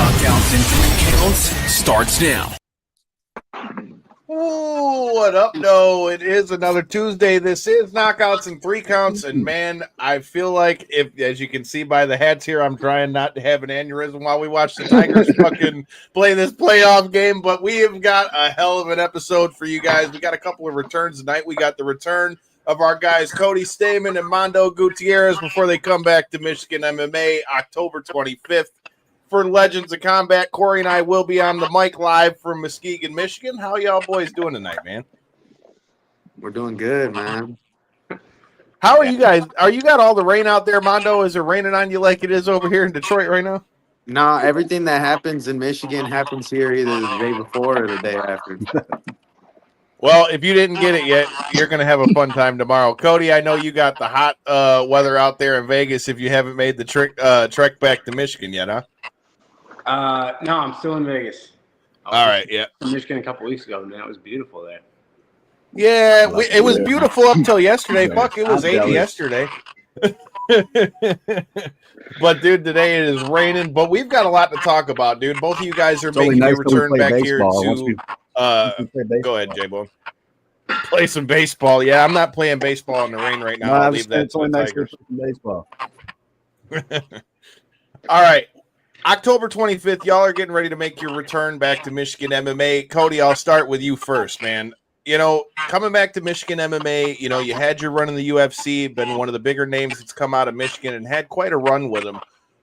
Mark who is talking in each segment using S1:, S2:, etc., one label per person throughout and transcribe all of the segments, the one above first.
S1: Knockouts in 3 counts starts now.
S2: Ooh, what up? No, it is another Tuesday. This is Knockouts in 3 counts, and man, I feel like if, as you can see by the hats here, I'm trying not to have an aneurysm while we watch the Tigers fucking play this playoff game. But we have got a hell of an episode for you guys. We got a couple of returns tonight. We got the return of our guys Cody, Stamann, and Mando Gutierrez before they come back to Michigan MMA October 25th. For Legends of Combat, Corey and I will be on the mic live from Muskegon, Michigan. How y'all boys doing tonight, man?
S3: We're doing good, man.
S2: How are you guys? Are you got all the rain out there, Mando? Is it raining on you like it is over here in Detroit right now?
S3: No, everything that happens in Michigan happens here either the day before or the day after.
S2: Well, if you didn't get it yet, you're going to have a fun time tomorrow. Cody, I know you got the hot weather out there in Vegas if you haven't made the trek back to Michigan yet, huh?
S4: No, I'm still in Vegas.
S2: All right, yeah.
S4: In Michigan a couple weeks ago, man. It was beautiful there.
S2: Yeah, it was beautiful up till yesterday. Fuck, it was 80 yesterday. But, dude, today it is raining. But we've got a lot to talk about, dude. Both of you guys are making your return back here to go ahead, J-Bone. Play some baseball. Yeah, I'm not playing baseball in the rain right now. I'll leave that to the Tigers.
S5: Baseball.
S2: All right. October 25th, y'all are getting ready to make your return back to Michigan MMA. Cody, I'll start with you first, man. You know, coming back to Michigan MMA, you know, you had your run in the UFC, been one of the bigger names that's come out of Michigan and had quite a run with them.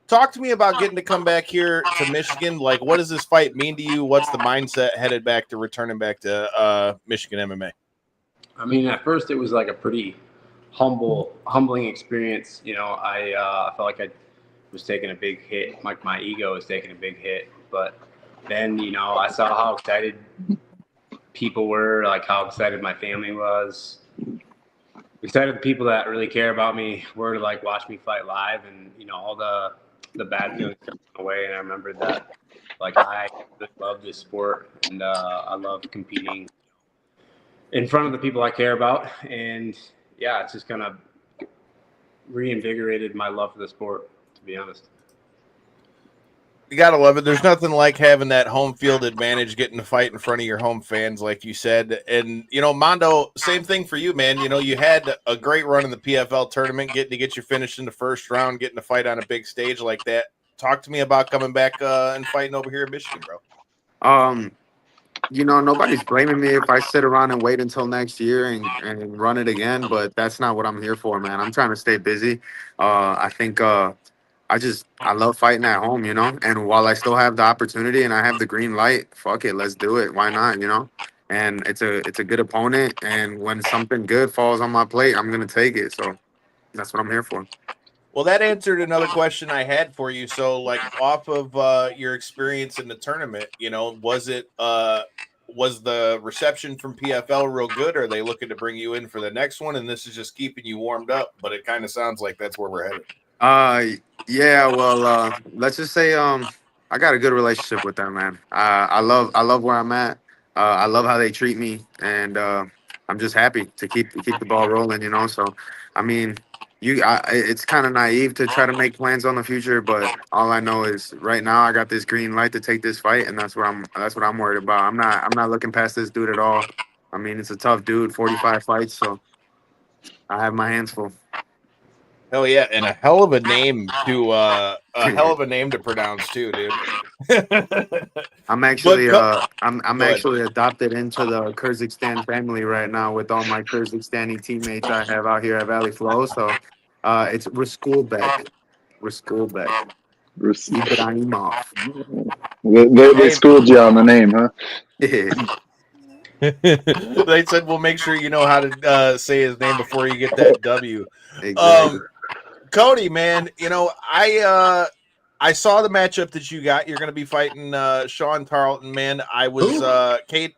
S2: Talk to me about getting to come back here to Michigan. Like, what does this fight mean to you? What's the mindset headed back to returning back to Michigan MMA?
S4: I mean, at first it was like a pretty humbling experience. You know, I felt like I was taking a big hit. Like my ego was taking a big hit. But then, you know, I saw how excited people were, like how excited my family was. Excited the people that really care about me were to like watch me fight live, and you know, all the bad feelings went away. And I remembered that like I really love this sport, and I love competing in front of the people I care about. And yeah, it's just kind of reinvigorated my love for the sport, to be honest.
S2: You gotta love it. There's nothing like having that home field advantage, getting to fight in front of your home fans, like you said. And you know, Mando, same thing for you, man. You know, you had a great run in the PFL tournament, getting to get you finished in the first round, getting to fight on a big stage like that. Talk to me about coming back and fighting over here in Michigan, bro.
S3: You know, nobody's blaming me if I sit around and wait until next year and run it again, but that's not what I'm here for, man. I'm trying to stay busy. I think I love fighting at home, you know, and while I still have the opportunity and I have the green light, fuck it, let's do it. Why not, you know? And it's a good opponent, and when something good falls on my plate, I'm going to take it. So that's what I'm here for.
S2: Well, that answered another question I had for you. So, like, off of your experience in the tournament, you know, was the reception from PFL real good? Or are they looking to bring you in for the next one, and this is just keeping you warmed up? But it kind of sounds like that's where we're headed.
S3: Yeah, well, let's just say I got a good relationship with them, man. I love where I'm at. I love how they treat me, and I'm just happy to keep the ball rolling, you know. So, I mean, it's kind of naive to try to make plans on the future, but all I know is right now I got this green light to take this fight, and that's what I'm worried about. I'm not looking past this dude at all. I mean, it's a tough dude, 45 fights, so I have my hands full.
S2: Hell yeah, and a hell of a name to pronounce too, dude.
S3: I'm actually I'm actually adopted into the Kyrgyzstan family right now with all my Kyrgyzstani teammates I have out here at Valley Flow. So it's Raskulbek. Ibrahimov.
S5: They schooled you on the name, huh?
S2: They said we'll make sure you know how to say his name before you get that W.
S3: Exactly.
S2: Cody, man, you know, I saw the matchup that you got. You're going to be fighting Sean Tarleton, man. Kate,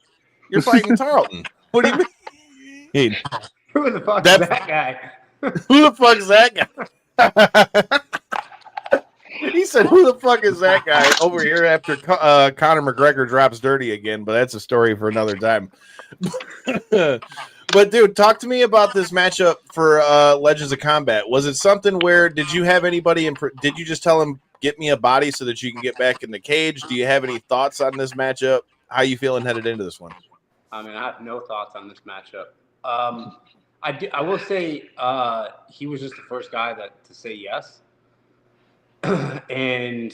S2: you're fighting Tarleton. What do you mean?
S4: Who the fuck is that guy?
S2: Who the fuck is that guy? He said, who the fuck is that guy over here after Conor McGregor drops dirty again? But that's a story for another time. But, dude, talk to me about this matchup for Legends of Combat. Was it something where did you have anybody did you just tell him get me a body so that you can get back in the cage. Do you have any thoughts on this matchup? How you feeling headed into this one?
S4: I mean, I have no thoughts on this matchup. I will say he was just the first guy to say yes. And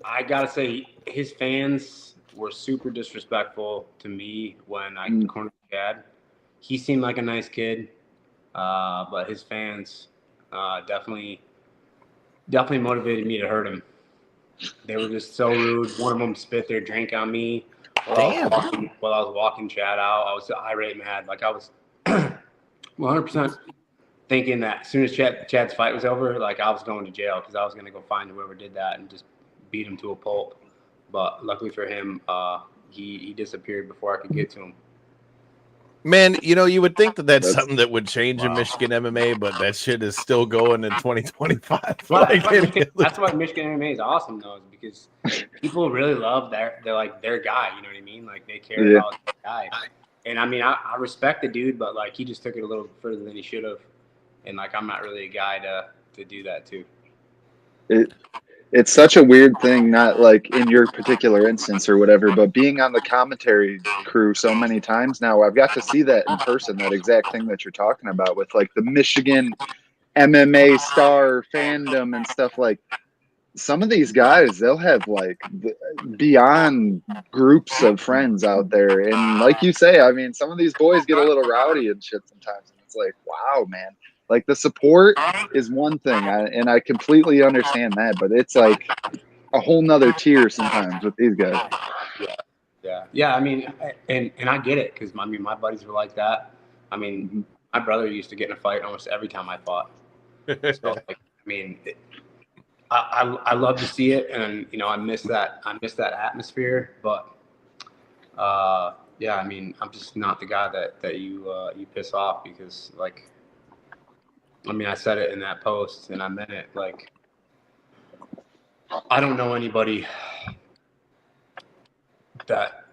S4: I got to say, his fans were super disrespectful to me when I cornered Chad. He seemed like a nice kid, but his fans definitely motivated me to hurt him. They were just so rude. One of them spit their drink on me while I was walking Chad out. I was irate mad. Like I was 100% thinking that as soon as Chad's fight was over, like I was going to jail because I was going to go find whoever did that and just beat him to a pulp. But luckily for him, he disappeared before I could get to him.
S2: Man, you would think that that's something that would change in Michigan MMA, but that shit is still going in 2025.
S4: Well, that's why Michigan MMA is awesome, though, is because people really love their guy. You know what I mean? Like they care about the guy. And I mean, I respect the dude, but like he just took it a little further than he should have. And like I'm not really a guy to do that too.
S5: It's such a weird thing, not like in your particular instance or whatever, but being on the commentary crew so many times now, I've got to see that in person, that exact thing that you're talking about with like the Michigan MMA star fandom and stuff. Like some of these guys, they'll have like beyond groups of friends out there. And like you say, I mean, some of these boys get a little rowdy and shit sometimes. And it's like, wow, man. Like the support is one thing, and I completely understand that, but it's like a whole nother tier sometimes with these guys.
S4: Yeah. I mean, and I get it because my buddies were like that. I mean, my brother used to get in a fight almost every time I fought. So like, I mean, I love to see it, and I miss that atmosphere. But yeah, I mean, I'm just not the guy that you piss off because like. I mean, I said it in that post, and I meant it. Like, I don't know anybody that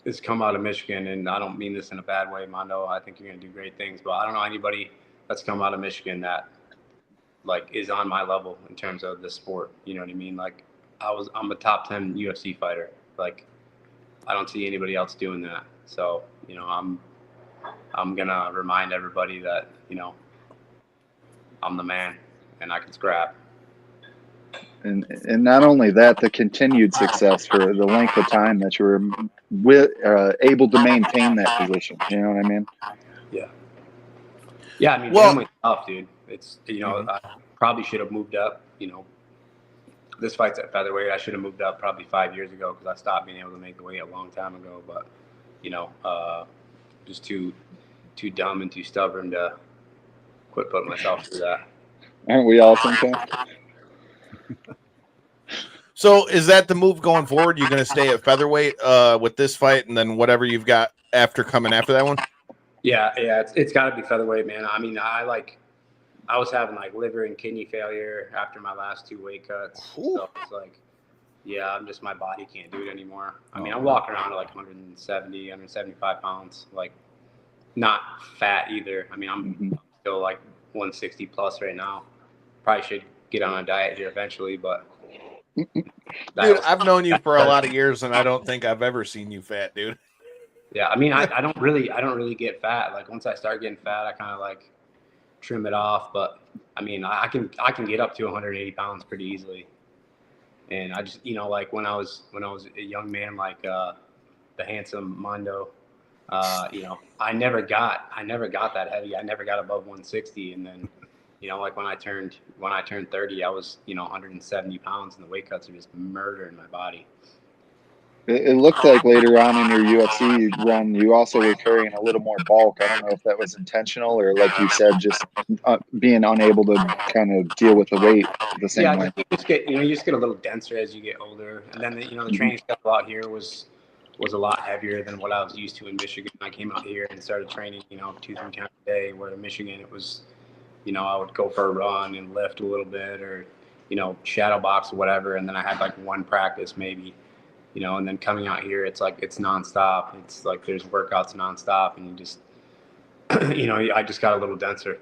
S4: has come out of Michigan, and I don't mean this in a bad way, Mando. I think you're going to do great things, but I don't know anybody that's come out of Michigan that, like, is on my level in terms of the sport. You know what I mean? Like, I'm a top 10 UFC fighter. Like, I don't see anybody else doing that. So, I'm going to remind everybody that, I'm the man, and I can scrap.
S5: And not only that, the continued success for the length of time that you were able to maintain that position. You know what I mean?
S4: Yeah. I mean, family's tough, dude. It's I probably should have moved up. This fight's at featherweight. I should have moved up probably 5 years ago because I stopped being able to make the weight a long time ago. But just too dumb and too stubborn to quit putting myself through that.
S5: Aren't we all sometimes?
S2: So is that the move going forward? You're going to stay at featherweight with this fight, and then whatever you've got coming after that one?
S4: Yeah. It's got to be featherweight, man. I mean, I was having like liver and kidney failure after my last 2 weight cuts. Ooh. So it's like, yeah, my body can't do it anymore. I mean, I'm walking around at like 170, 175 pounds, like not fat either. I mean, I'm still like 160 plus right now. Probably should get on a diet here eventually, but
S2: dude, I've known you for a lot of years, and I don't think I've ever seen you fat, dude.
S4: Yeah, I mean, I don't really get fat. Like once I start getting fat, I kind of like trim it off. But I mean, I can get up to 180 pounds pretty easily. And I just like when I was a young man, like the handsome Mando, I never got that heavy. I never got above 160, and then. Like when I turned 30, I was, 170 pounds, and the weight cuts are just murdering my body.
S5: It looked like later on in your UFC run, you also were carrying a little more bulk. I don't know if that was intentional or, like you said, just being unable to kind of deal with the weight the same way.
S4: You just get a little denser as you get older, and then the training schedule out here was a lot heavier than what I was used to in Michigan. I came out here and started training, 2-3 times a day. Where in Michigan it was. I would go for a run and lift a little bit or, shadow box or whatever. And then I had like one practice maybe, and then coming out here, it's like, it's nonstop. It's like, there's workouts nonstop and you just, I just got a little denser.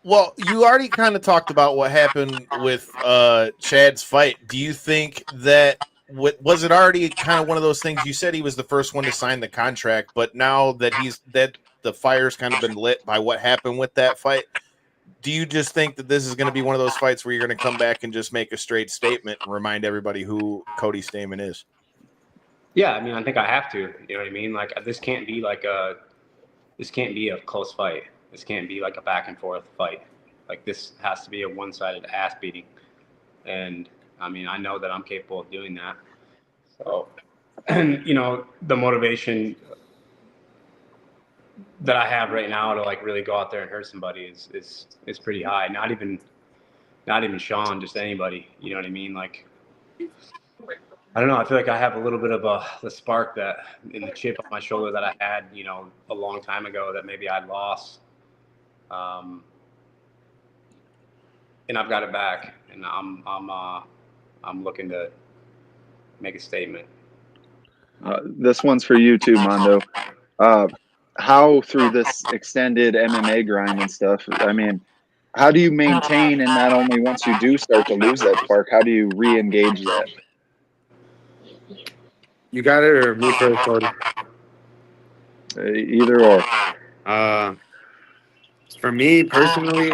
S2: Well, you already kind of talked about what happened with Chad's fight. Do you think that was it already kind of one of those things? You said he was the first one to sign the contract, but now that the fire's kind of been lit by what happened with that fight, do you just think that this is going to be one of those fights where you're going to come back and just make a straight statement and remind everybody who Cody Stamann is?
S4: Yeah, I mean, I think I have to. You know what I mean? Like this can't be a close fight. This can't be like a back and forth fight. Like this has to be a one-sided ass beating. And I mean, I know that I'm capable of doing that. So, and the motivation that I have right now to like really go out there and hurt somebody is pretty high. Not even Sean, just anybody. You know what I mean? Like, I don't know. I feel like I have a little bit of the spark that in the chip on my shoulder that I had, a long time ago that maybe I'd lost. And I've got it back, and I'm looking to make a statement.
S5: This one's for you too, Mando. How through this extended MMA grind and stuff, I mean, how do you maintain, and not only once you do start to lose that spark, how do you re-engage that?
S3: You got it, or me first, Cody?
S5: Either or.
S3: For me personally,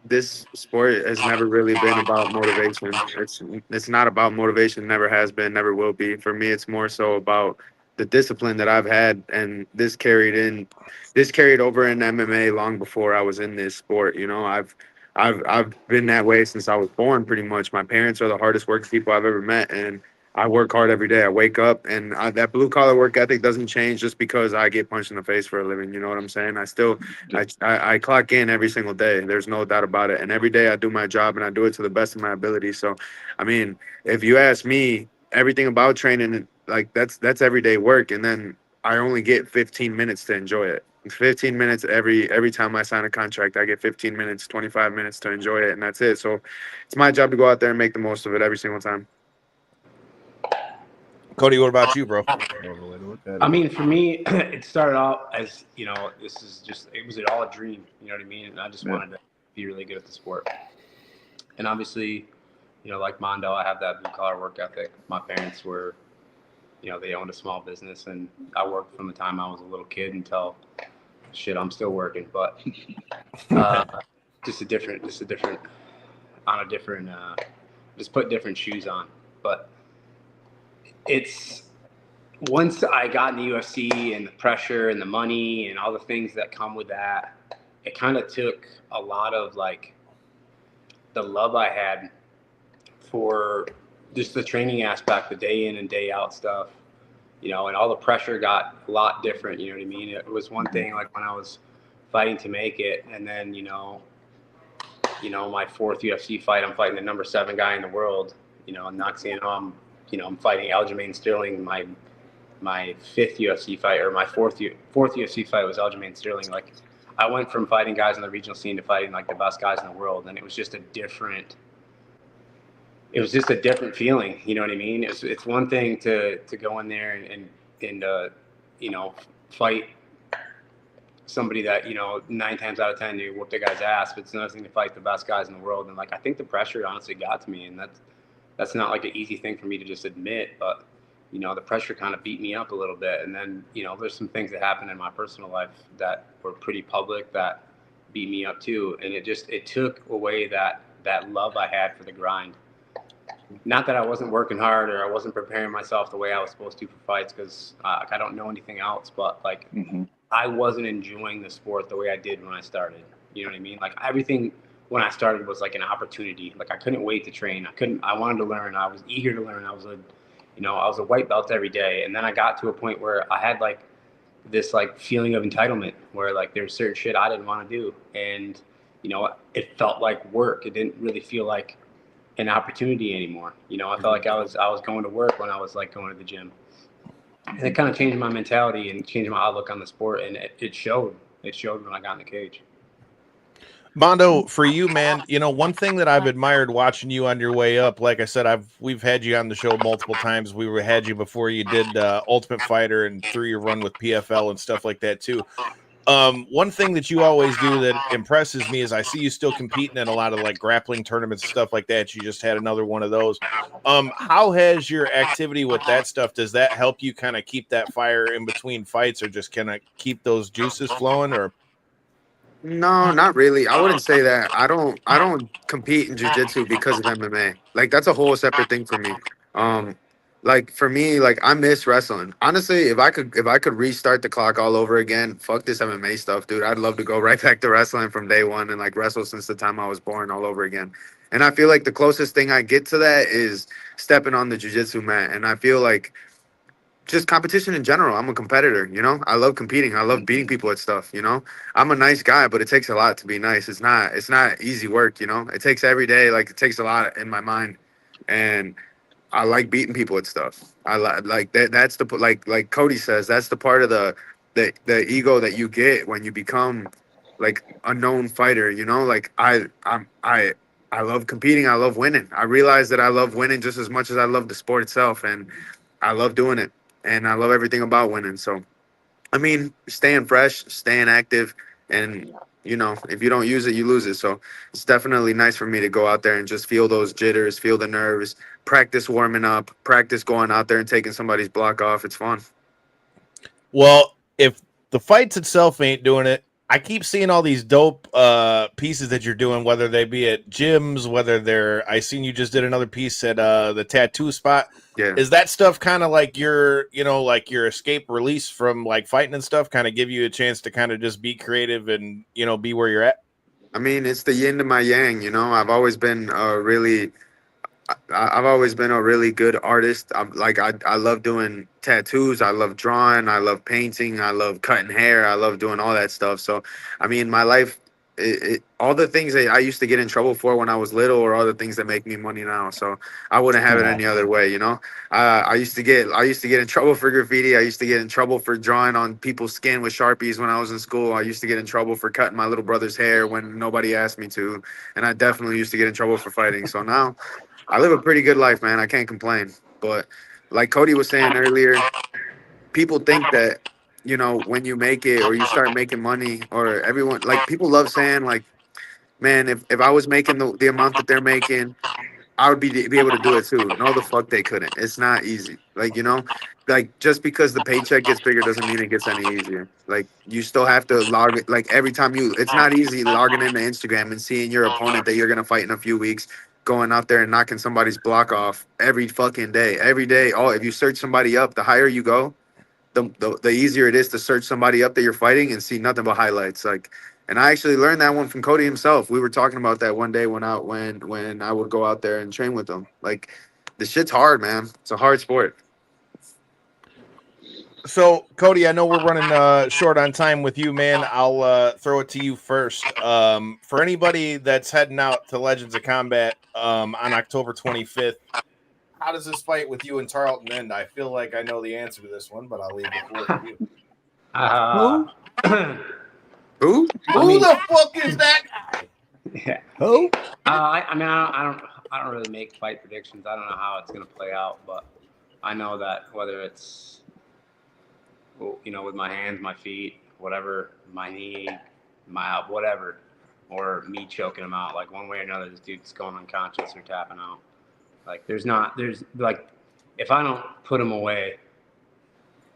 S3: this sport has never really been about motivation. It's not about motivation. Never has been. Never will be. For me, it's more so about the discipline that I've had, and this carried over in MMA long before I was in this sport. I've been that way since I was born. Pretty much, my parents are the hardest working people I've ever met, and I work hard every day. I wake up, and that blue collar work ethic doesn't change just because I get punched in the face for a living. You know what I'm saying? I clock in every single day. There's no doubt about it. And every day I do my job, and I do it to the best of my ability. So, I mean, if you ask me, everything about training, like that's everyday work. And then I only get 15 minutes to enjoy it. 15 minutes every time I sign a contract. I get 15 minutes, 25 minutes to enjoy it, and that's it. So it's my job to go out there and make the most of it every single time.
S2: Cody, what about you, bro?
S4: I mean, for me, it started out as, it was all a dream, you know what I mean? And I just wanted to be really good at the sport. And obviously, like Mando, I have that blue collar work ethic. My parents were, they owned a small business, and I worked from the time I was a little kid until, I'm still working. But just put different shoes on. But it's once I got in the UFC and the pressure and the money and all the things that come with that, it kind of took a lot of like the love I had for just the training aspect, the day in and day out stuff, and all the pressure got a lot different. You know what I mean? It was one thing like when I was fighting to make it, and then my fourth UFC fight, I'm fighting the number 7 guy in the world. I'm not saying I'm fighting Aljamain Sterling. My fifth UFC fight, or my fourth UFC fight was Aljamain Sterling. Like, I went from fighting guys in the regional scene to fighting like the best guys in the world, and it was just a different feeling. You know what I mean? It's one thing to go in there and fight somebody that 9 times out of 10 you whoop the guy's ass, but it's another thing to fight the best guys in the world. And like, I think the pressure honestly got to me, and that's not like an easy thing for me to just admit, but the pressure kind of beat me up a little bit. And then, there's some things that happened in my personal life that were pretty public that beat me up too. And it took away that love I had for the grind. Not that I wasn't working hard or I wasn't preparing myself the way I was supposed to for fights, because I don't know anything else, but like, I wasn't enjoying the sport the way I did when I started. You know what I mean? Like, everything when I started was like an opportunity. Like, I couldn't wait to train. I wanted to learn. I was eager to learn. I was a white belt every day. And then I got to a point where I had like this like feeling of entitlement where like there's certain shit I didn't want to do. And, it felt like work. It didn't really feel like an opportunity anymore. I felt like I was going to work when I was like going to the gym. And it kind of changed my mentality and changed my outlook on the sport. And it showed. It showed when I got in the cage.
S2: Mando, for you, man, one thing that I've admired watching you on your way up, like I said, we've had you on the show multiple times. Had you before you did Ultimate Fighter and through your run with PFL and stuff like that too. One thing that you always do that impresses me is I see you still competing in a lot of like grappling tournaments and stuff like that. You just had another one of those. How has your activity with that stuff? Does that help you kind of keep that fire in between fights, or just kind of keep those juices flowing? Or
S3: No, not really. I wouldn't say that. I don't compete in jiu-jitsu because of MMA. Like that's a whole separate thing for me. Um like for me, like I miss wrestling. Honestly, if I could restart the clock all over again, fuck this MMA stuff, dude. I'd love to go right back to wrestling from day one and like wrestle since the time I was born all over again. And I feel like the closest thing I get to that is stepping on the jiu-jitsu mat. And I feel like just competition in general. I'm a competitor, you know. I love competing. I love beating people at stuff, you know. I'm a nice guy, but it takes a lot to be nice. It's not easy work, you know. It takes every day, like it takes a lot in my mind. And I like beating people at stuff. Like that that's the like Cody says, that's the part of the ego that you get when you become like a known fighter, you know? Like I love competing, I love winning. I realize that I love winning just as much as I love the sport itself, and I love doing it, and I love everything about winning. So, I mean, staying fresh, staying active, and you know, if you don't use it, you lose it. So, it's definitely nice for me to go out there and just feel those jitters, feel the nerves, practice warming up, practice going out there and taking somebody's block off. It's fun.
S2: well, if the fights itself ain't doing it, I keep seeing all these dope pieces that you're doing, whether they be at gyms, whether they're I seen you just did another piece at the tattoo spot.
S3: Yeah.
S2: Is that stuff kind of like your, you know, like your escape release from like fighting and stuff, kind of give you a chance to kind of just be creative and, you know, be where you're at?
S3: I mean, it's the yin to my yang, you know. I've always been a really good artist. I love doing tattoos. I love drawing. I love painting. I love cutting hair. I love doing all that stuff. So, I mean, my life, all the things that I used to get in trouble for when I was little, or all the things that make me money now. So I wouldn't have it any other way, you know. I used to get in trouble for graffiti. I used to get in trouble for drawing on people's skin with Sharpies when I was in school. I used to get in trouble for cutting my little brother's hair when nobody asked me to, and I definitely used to get in trouble for fighting. So now I live a pretty good life, man. I can't complain. But like Cody was saying earlier, people think that, you know, when you make it or you start making money, or everyone, like people love saying like, man, if I was making the amount that they're making, I would be able to do it too. No, the fuck they couldn't. It's not easy. Like, you know, like just because the paycheck gets bigger doesn't mean it gets any easier. Like you still have to log it. Like every time it's not easy logging into Instagram and seeing your opponent that you're going to fight in a few weeks going out there and knocking somebody's block off every fucking day, every day. Oh, if you search somebody up, the higher you go, the easier it is to search somebody up that you're fighting and see nothing but highlights. Like, and I actually learned that one from Cody himself. We were talking about that one day when I would go out there and train with him. Like, the shit's hard, man. It's a hard sport.
S2: So, Cody, I know we're running short on time with you, man. I'll throw it to you first. For anybody that's heading out to Legends of Combat on October 25th, how does this fight with you and Tarleton end? I feel like I know the answer to this one, but I'll leave the floor to you.
S3: Who?
S2: Who the fuck is that guy?
S4: Yeah.
S2: Who?
S4: I mean, I don't really make fight predictions. I don't know how it's gonna play out, but I know that whether it's, you know, with my hands, my feet, whatever, my knee, my whatever, or me choking him out, like one way or another, this dude's going unconscious or tapping out. Like there's like, if I don't put him away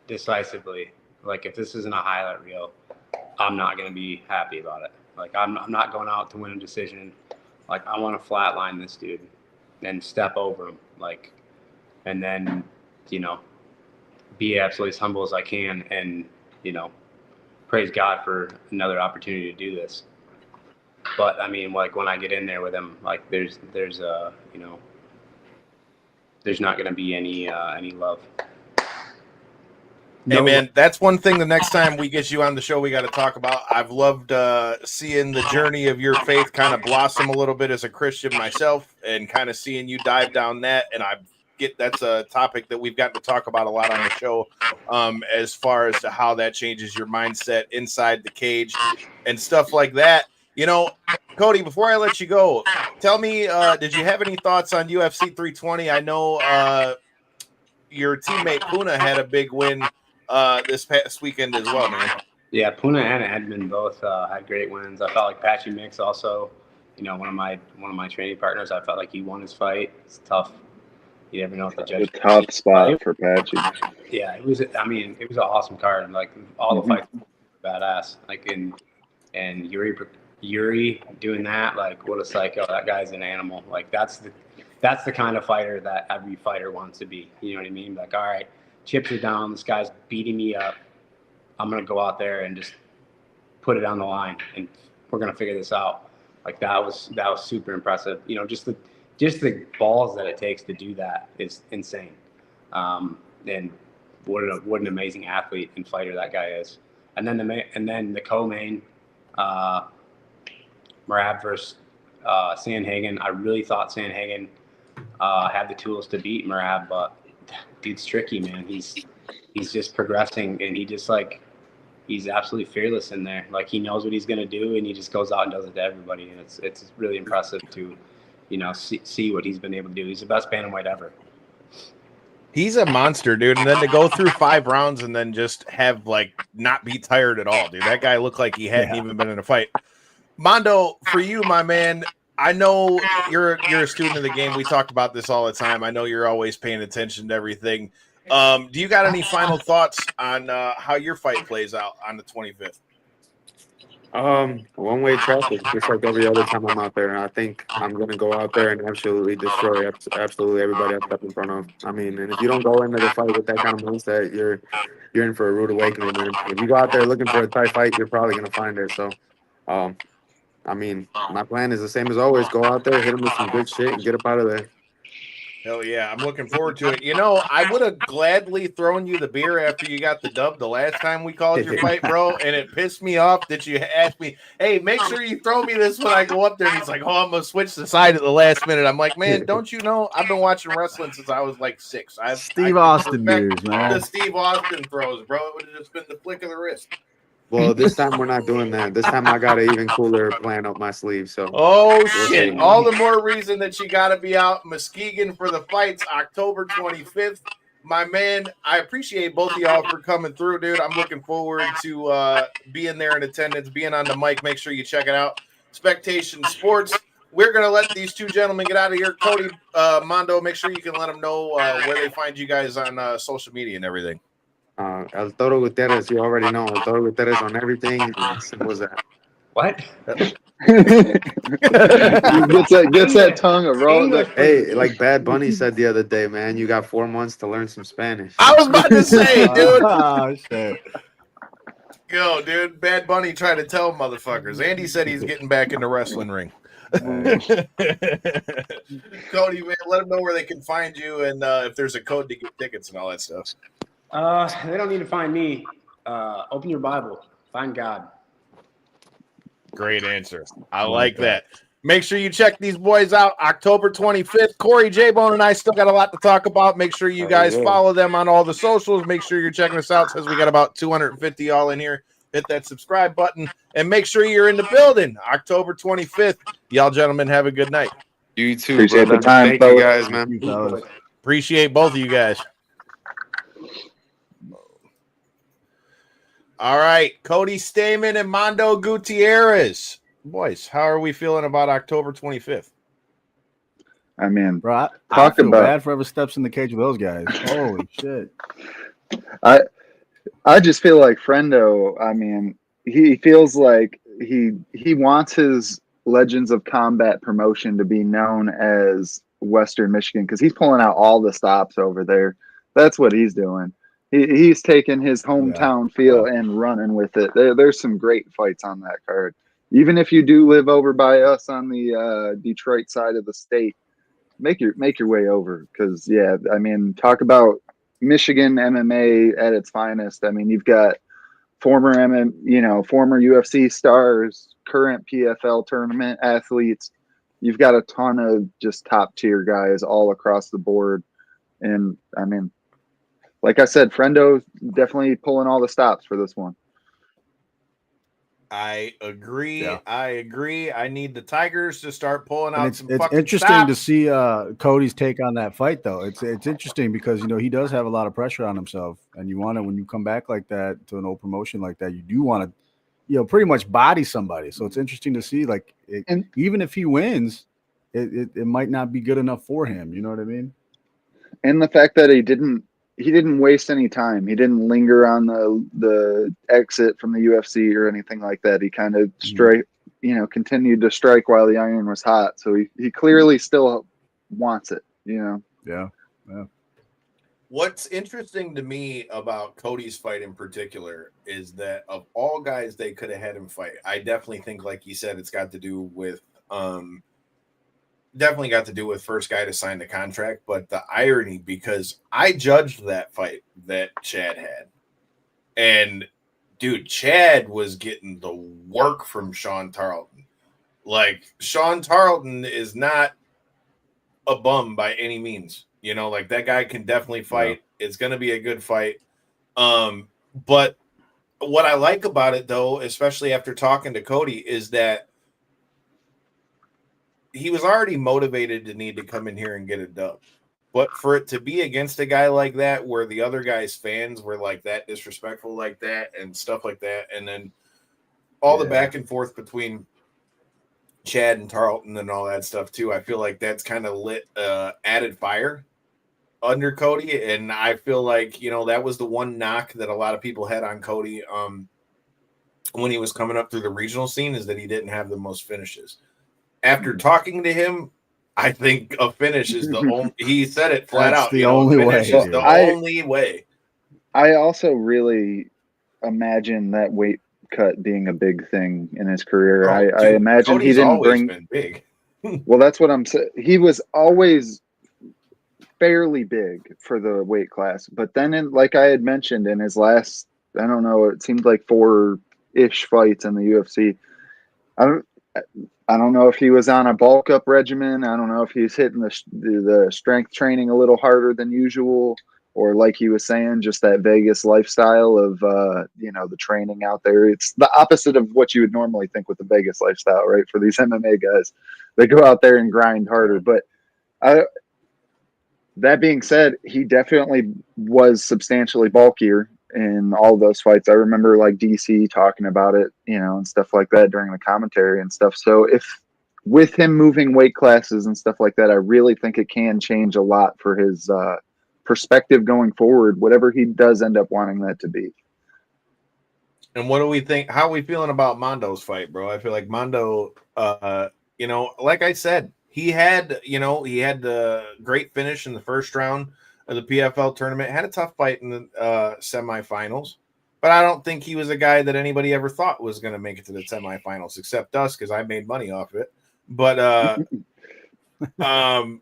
S4: decisively, like if this isn't a highlight reel, I'm not gonna be happy about it. Like I'm not going out to win a decision. Like I want to flatline this dude and step over him, like, and then, you know, be absolutely as humble as I can, and, you know, praise God for another opportunity to do this. But I mean, like when I get in there with him, like there's you know, there's not going to be any love.
S2: Hey, man, that's one thing the next time we get you on the show we got to talk about. I've loved seeing the journey of your faith kind of blossom a little bit as a Christian myself, and kind of seeing you dive down that. And that's a topic that we've gotten to talk about a lot on the show, as far as to how that changes your mindset inside the cage and stuff like that. You know, Cody, before I let you go, tell me, did you have any thoughts on UFC 320? I know your teammate Puna had a big win this past weekend as well, man.
S4: Yeah, Puna and Edmund both had great wins. I felt like Patchy Mix also, one of my training partners. I felt like he won his fight. It's tough. You never know what the
S5: A
S4: judge.
S5: tough spot for Patchy.
S4: Yeah, it was. I mean, it was an awesome card. Like all the fights, were badass. Like and Yuri doing that. Like what a psycho. That guy's an animal. Like that's the kind of fighter that every fighter wants to be. You know what I mean? Like, all right, chips are down. This guy's beating me up. I'm gonna go out there and just put it on the line, and we're gonna figure this out. Like that was super impressive. Just the balls that it takes to do that is insane. And what an amazing athlete and fighter that guy is. And then the co-main, Merab versus Sandhagen. I really thought Sandhagen had the tools to beat Merab, but dude's tricky, man. He's just progressing, and he's absolutely fearless in there. Like he knows what he's gonna do, and he just goes out and does it to everybody. And it's really impressive to, see what he's been able to do. He's the best bantamweight ever.
S2: He's a monster, dude. And then to go through 5 rounds and then just have not be tired at all, dude. That guy looked like he hadn't even been in a fight. Mando, for you, my man, I know you're a student of the game. We talk about this all the time. I know you're always paying attention to everything. Do you got any final thoughts on how your fight plays out on the 25th?
S3: One-way traffic, just like every other time I'm out there. And I think I'm going to go out there and absolutely destroy absolutely everybody I step in front of. I mean, and if you don't go into the fight with that kind of mindset, you're in for a rude awakening, man. If you go out there looking for a tight fight, you're probably going to find it. So, I mean, my plan is the same as always. Go out there, hit them with some good shit, and get up out of there.
S2: Hell yeah, I'm looking forward to it. I would have gladly thrown you the beer after you got the dub the last time we called your fight, bro, and it pissed me off that you asked me, hey, make sure you throw me this when I go up there. And he's like, oh, I'm going to switch the side at the last minute. I'm like, man, don't you know? I've been watching wrestling since I was 6.
S6: Steve Austin beers, man.
S2: The Steve Austin throws, bro. It would have just been the flick of the wrist.
S3: Well, this time we're not doing that. This time I got an even cooler plan up my sleeve. So,
S2: shit! All the more reason that you got to be out Muskegon for the fights, October 25th. My man, I appreciate both of y'all for coming through, dude. I'm looking forward to being there in attendance, being on the mic. Make sure you check it out. Spectation Sports. We're gonna let these two gentlemen get out of here. Cody, Mando, make sure you can let them know where they find you guys on social media and everything.
S3: El Toro Gutierrez, you already know. El Toro Gutierrez on everything. Simple as that.
S4: What?
S5: gets that tongue a roll.
S3: Hey, like Bad Bunny said the other day, man, you got 4 months to learn some Spanish.
S2: I was about to say, dude.
S6: Oh, shit.
S2: Yo, dude, Bad Bunny tried to tell motherfuckers. Andy said he's getting back in the wrestling ring. Cody, man, let them know where they can find you and if there's a code to get tickets and all that stuff.
S4: They don't need to find me. Open your Bible. Find God.
S2: Great answer. I like that. Make sure you check these boys out October 25th. Corey J-Bone and I still got a lot to talk about. Make sure you guys follow them on all the socials. Make sure you're checking us out since we got about 250 y'all in here. Hit that subscribe button and make sure you're in the building October 25th. Y'all gentlemen have a good night.
S3: You too.
S5: Appreciate
S3: brother.
S5: the time,
S3: Thank you guys, man.
S2: Appreciate both of you guys. All right, Cody Stamann and Mando Gutierrez. Boys, how are we feeling about October 25th?
S5: I mean,
S6: bro, I feel bad for whoever steps in the cage with those guys. Holy shit.
S5: I just feel like Friendo, I mean, he feels like he wants his Legends of Combat promotion to be known as Western Michigan because he's pulling out all the stops over there. That's what he's doing. He's taking his hometown feel and running with it. There's some great fights on that card. Even if you do live over by us on the Detroit side of the state, make your way over because I mean, talk about Michigan MMA at its finest. I mean, you've got former UFC stars, current PFL tournament athletes. You've got a ton of just top tier guys all across the board, and I mean, like I said, Friendo's definitely pulling all the stops for this one.
S2: I agree.
S6: Yeah.
S2: I agree. I need the Tigers to start pulling
S6: And
S2: out
S6: it's
S2: some
S6: it's
S2: fucking
S6: interesting to
S2: stops.
S6: see Cody's take on that fight, though. It's interesting because he does have a lot of pressure on himself, and you want to when you come back like that to an old promotion like that, you do want to pretty much body somebody. So it's interesting to see
S5: And
S6: even if he wins, it might not be good enough for him. You know what I mean?
S5: and the fact that he didn't waste any time. He didn't linger on the exit from the UFC or anything like that. He kind of continued to strike while the iron was hot. So he clearly still wants it,
S6: Yeah.
S2: What's interesting to me about Cody's fight in particular is that of all guys they could have had him fight, I definitely think, like you said, it's got to do with first guy to sign the contract. But the irony, because I judged that fight that Chad had, and dude, Chad was getting the work from Sean Tarleton. Like, Sean Tarleton is not a bum by any means. Like, that guy can definitely fight. Yeah. It's going to be a good fight. But what I like about it, though, especially after talking to Cody, is that he was already motivated to need to come in here and get a dub. But for it to be against a guy like that, where the other guy's fans were like that disrespectful like that and stuff like that, and then all the back and forth between Chad and Tarleton and all that stuff too, I feel like that's kind of lit added fire under Cody. And I feel like, that was the one knock that a lot of people had on Cody when he was coming up through the regional scene, is that he didn't have the most finishes. After talking to him, I think a finish is the only, he said it flat out,
S6: the only way.
S2: Is the only way.
S5: I also really imagine that weight cut being a big thing in his career. I imagine
S2: Cody's
S5: he didn't
S2: always
S5: bring
S2: been big.
S5: Well, that's what I'm saying. He was always fairly big for the weight class, but then like I had mentioned in his last, I don't know, it seemed like 4-ish fights in the UFC. I don't know if he was on a bulk up regimen. I don't know if he's hitting the strength training a little harder than usual, or like he was saying, just that Vegas lifestyle of the training out there. It's the opposite of what you would normally think with the Vegas lifestyle, right? For these MMA guys, they go out there and grind harder. But that being said, he definitely was substantially bulkier in all those fights. I remember like DC talking about it, and stuff like that during the commentary and stuff. So if with him moving weight classes and stuff like that, I really think it can change a lot for his perspective going forward, whatever he does end up wanting that to be.
S2: And what do we think? How are we feeling about Mando's fight, bro? I feel like Mando, like I said, he had the great finish in the first round of the PFL tournament, had a tough fight in the semifinals, but I don't think he was a guy that anybody ever thought was going to make it to the semifinals, except us, because I made money off of it. But, I'm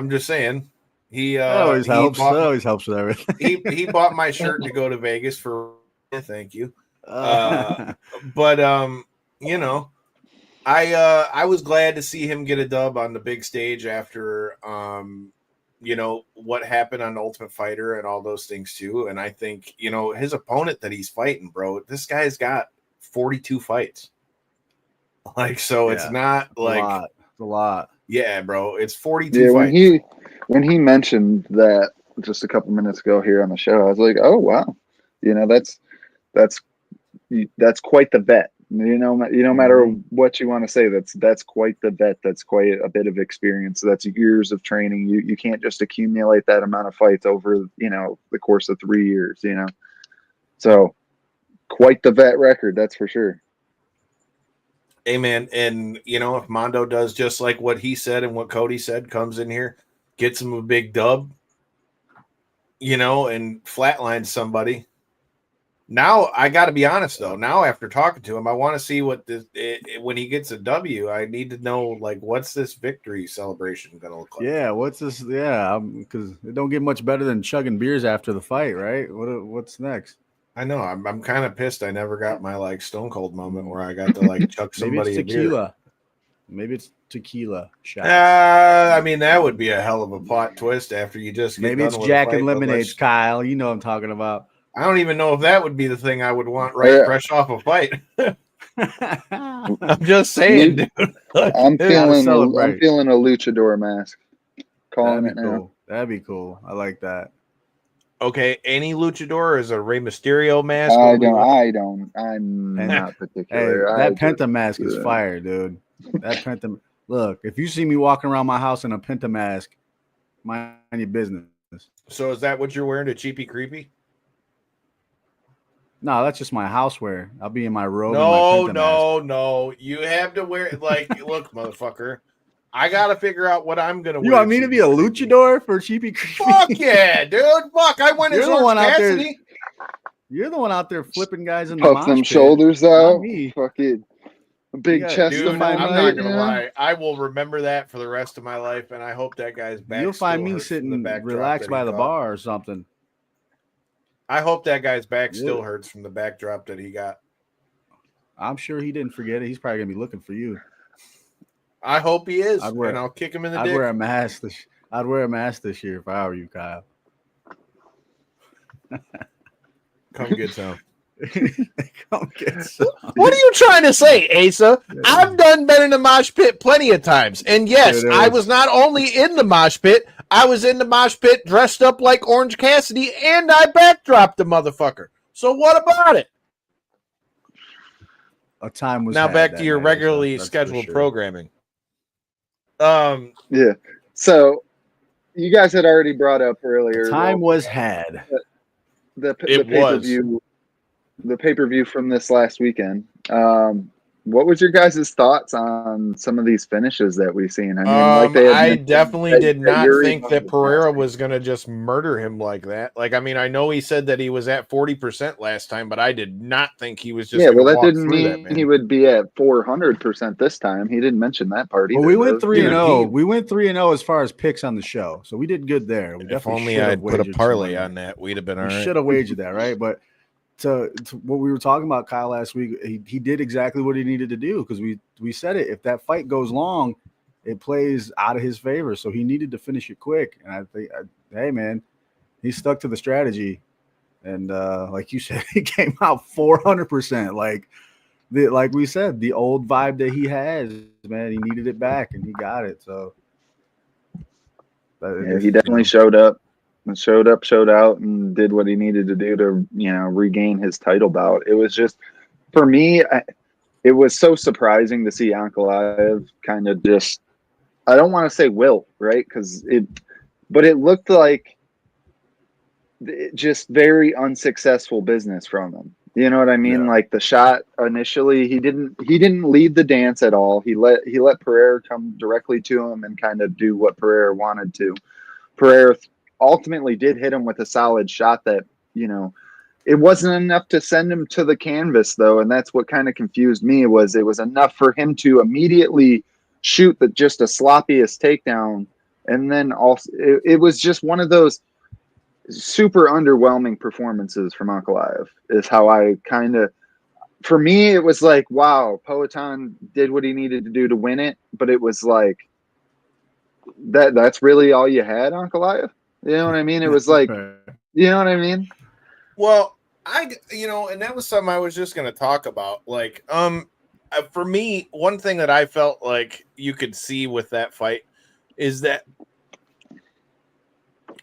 S2: just saying,
S6: that always helps. That always helps with everything.
S2: he bought my shirt to go to Vegas for, thank you. But, I was glad to see him get a dub on the big stage after, what happened on Ultimate Fighter and all those things too. And I think, his opponent that he's fighting, bro, this guy's got 42 fights. Like, so it's not like
S6: a lot.
S2: Yeah, bro, it's 42 fights.
S5: When he mentioned that just a couple minutes ago here on the show, I was like, oh wow, that's quite the vet. No matter what you want to say, that's quite the vet. That's quite a bit of experience. That's years of training. You can't just accumulate that amount of fights over the course of 3 years. So quite the vet record, that's for sure.
S2: Hey man, and if Mando does just like what he said and what Cody said, comes in here, gets him a big dub, and flatlines somebody. Now, I got to be honest, though. Now, after talking to him, I want to see what when he gets a W, I need to know, like, what's this victory celebration going to look like?
S6: Yeah, what's this? Yeah, because it don't get much better than chugging beers after the fight, right? What's next?
S2: I know. I'm kind of pissed I never got my, like, Stone Cold moment where I got to, like, chuck somebody
S6: Maybe it's tequila.
S2: A beer.
S6: Maybe it's tequila shots.
S2: I mean, that would be a hell of a plot twist after you just get
S6: Maybe it's Jack and Lemonades, Kyle. You know what I'm talking about.
S2: I don't even know if that would be the thing I would want fresh off a fight. I'm just saying, dude.
S5: I'm feeling a luchador mask. Calling it now.
S6: Cool. That'd be cool. I like that.
S2: Okay, any luchador is a Rey Mysterio mask.
S5: I'm not particular.
S6: Hey, that Penta mask is fire, dude. That Penta. Look, if you see me walking around my house in a Penta mask, mind your business.
S2: So is that what you're wearing to Cheapy Creepy?
S6: No, that's just my housewear. I'll be in my robe.
S2: No. You have to wear look, motherfucker. I gotta figure out what I'm gonna wear.
S6: You want me to be a luchador for Cheapy Creepy?
S2: Fuck yeah, dude. Fuck, I went as Orange Cassidy.
S6: You're the one out there flipping guys in the
S5: puff them shoulders out. Fuck it. A big chest
S2: dude,
S5: of my
S2: I'm not gonna lie. I will remember that for the rest of my life, and I hope that guy's back.
S6: You'll find me sitting relaxed by the bar or something.
S2: I hope that guy's back still hurts from the backdrop that he got.
S6: I'm sure he didn't forget it. He's probably gonna be looking for you.
S2: I hope he is, and I'll kick him in the dick.
S6: I'd wear a mask this year if I were you, Kyle.
S2: Come get some.
S6: Come get some.
S2: What are you trying to say, Asa? I've been in the mosh pit plenty of times, and yes, I was not only in the mosh pit, I was in the mosh pit dressed up like Orange Cassidy, and I backdropped the motherfucker. So what about it?
S6: A time was
S2: now back to your regularly scheduled programming.
S5: Yeah. So you guys had already brought up earlier.
S6: Time was had.
S5: The pay-per-view. The pay-per-view from this last weekend. What was your guys' thoughts on some of these finishes that we've seen? I mean,
S2: I definitely did not think that Pereira was going to just murder him like that. Like, I mean, I know he said that he was at 40% last time, but I did not think he was just.
S5: Yeah, well, that didn't mean he would be at 400% this time. He didn't mention that part either.
S6: Well, we went 3-0. We went 3-0 as far as picks on the show, so we did good there. We
S2: if only I'd put a parlay on that, we'd have been all right.
S6: Should have wagered that, right? But. To what we were talking about, Kyle, last week, he did exactly what he needed to do because we said it. If that fight goes long, it plays out of his favor. So he needed to finish it quick. And I think, hey, man, he stuck to the strategy. And like you said, he came out 400%. Like we said, the old vibe that he has, man, he needed it back and he got it. So
S5: yeah, he definitely showed up. Showed out, and did what he needed to do to, regain his title bout. It was just, for me, it was so surprising to see Ankalaev kind of just, I don't want to say wilt, right? But it looked like just very unsuccessful business from him. You know what I mean? Yeah. Like the shot initially, he didn't lead the dance at all. He let Pereira come directly to him and kind of do what Pereira wanted to. Pereira ultimately did hit him with a solid shot that, it wasn't enough to send him to the canvas though. And that's what kind of confused me it was enough for him to immediately shoot just a sloppiest takedown. And then also it was just one of those super underwhelming performances from Ankalaev is how I for me, it was like, wow, Poatan did what he needed to do to win it. But it was like, that's really all you had, Ankalaev? You know what I mean? It was like, you know what I mean?
S2: Well, and that was something I was just going to talk about. Like, for me, one thing that I felt like you could see with that fight is that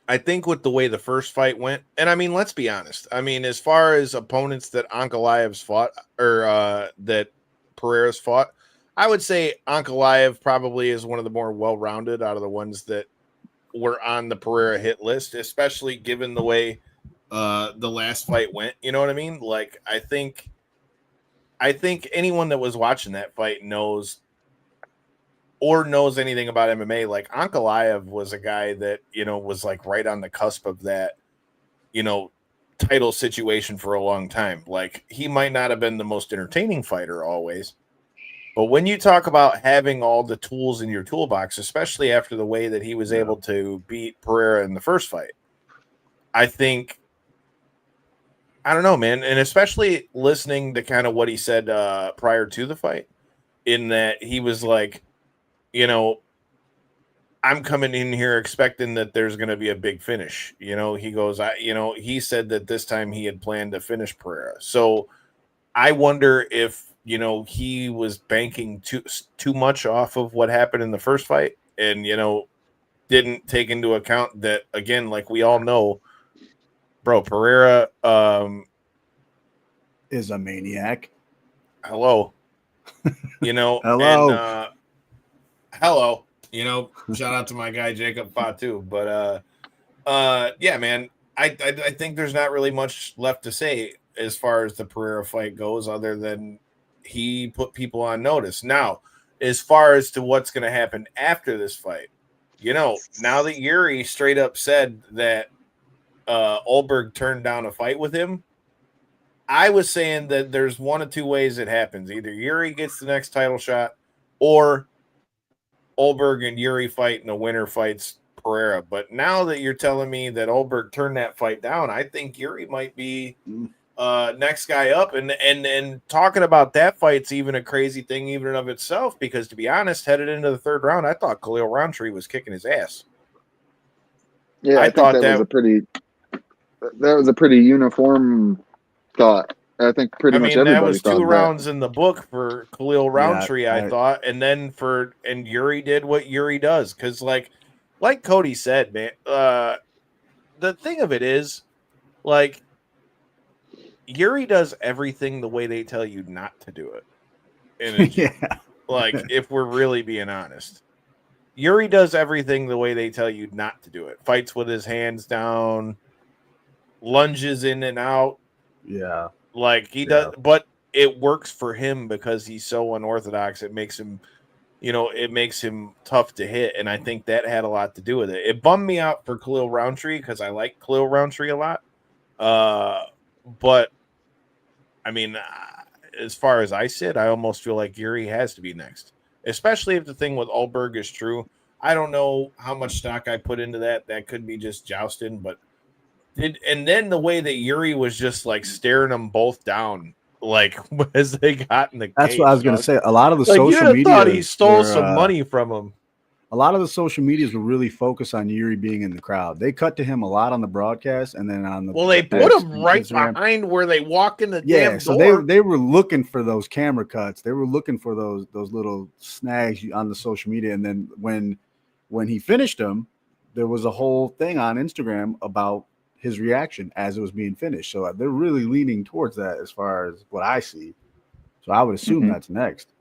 S2: I think with the way the first fight went, and I mean, let's be honest. I mean, as far as opponents that Ankalaev's fought or that Pereira's fought, I would say Ankalaev probably is one of the more well-rounded out of the ones that were on the Pereira hit list, especially given the way the last fight went. You know what I mean? Like, I think anyone that was watching that fight knows anything about MMA. Like, Ankalaev was a guy that, was like right on the cusp of that, title situation for a long time. Like, he might not have been the most entertaining fighter always, but when you talk about having all the tools in your toolbox, especially after the way that he was able to beat Pereira in the first fight, I think, I don't know, man. And especially listening to kind of what he said prior to the fight, in that he was like, I'm coming in here expecting that there's going to be a big finish. He goes, he said that this time he had planned to finish Pereira. So I wonder if, he was banking too much off of what happened in the first fight and, didn't take into account that, again, like we all know, bro, Pereira
S6: is a maniac.
S2: Hello.
S6: Hello.
S2: And hello. Shout out to my guy Jacob Fatu. But yeah, man, I think there's not really much left to say as far as the Pereira fight goes, other than he put people on notice. Now, as far as to what's going to happen after this fight, now that Yuri straight up said that Olberg turned down a fight with him, I was saying that there's one of two ways it happens. Either Yuri gets the next title shot, or Olberg and Yuri fight and the winner fights Pereira. But now that you're telling me that Olberg turned that fight down, I think Yuri might be next guy up. And talking about that fight's even a crazy thing even in of itself, because to be honest, headed into the third round, I thought Khalil Roundtree was kicking his ass.
S5: Yeah, I thought that was a pretty uniform thought. I think pretty much everybody
S2: that was
S5: thought
S2: two rounds in the book for Khalil Roundtree,
S6: Yeah,
S2: I thought, and then and Yuri did what Yuri does, because like Cody said, man, the thing of it is, like, Yuri does everything the way they tell you not to do it. And
S6: yeah,
S2: like, if we're really being honest, Yuri does everything the way they tell you not to do it. Fights with his hands down, lunges in and out.
S6: yeah.
S2: Like he does, but it works for him because he's so unorthodox. It makes him, it makes him tough to hit. And I think that had a lot to do with it. It bummed me out for Khalil Roundtree because I like Khalil Roundtree a lot. But I mean, as far as I sit, I almost feel like Yuri has to be next, especially if the thing with Olberg is true. I don't know how much stock I put into that. That could be just jousting, but and then the way that Yuri was just like staring them both down, like as they got in the cage.
S6: That's what I was going to say. A lot of the
S2: like,
S6: social media
S2: thought he stole some money from him.
S6: A lot of the social medias were really focused on Yuri being in the crowd. They cut to him a lot on the broadcast, and then on the
S2: they put him right behind where they walk in the damn door.
S6: So they were looking for those camera cuts. They were looking for those little snags on the social media. And then when he finished them, there was a whole thing on Instagram about his reaction as it was being finished. So they're really leaning towards that as far as what I see. So I would assume that's next.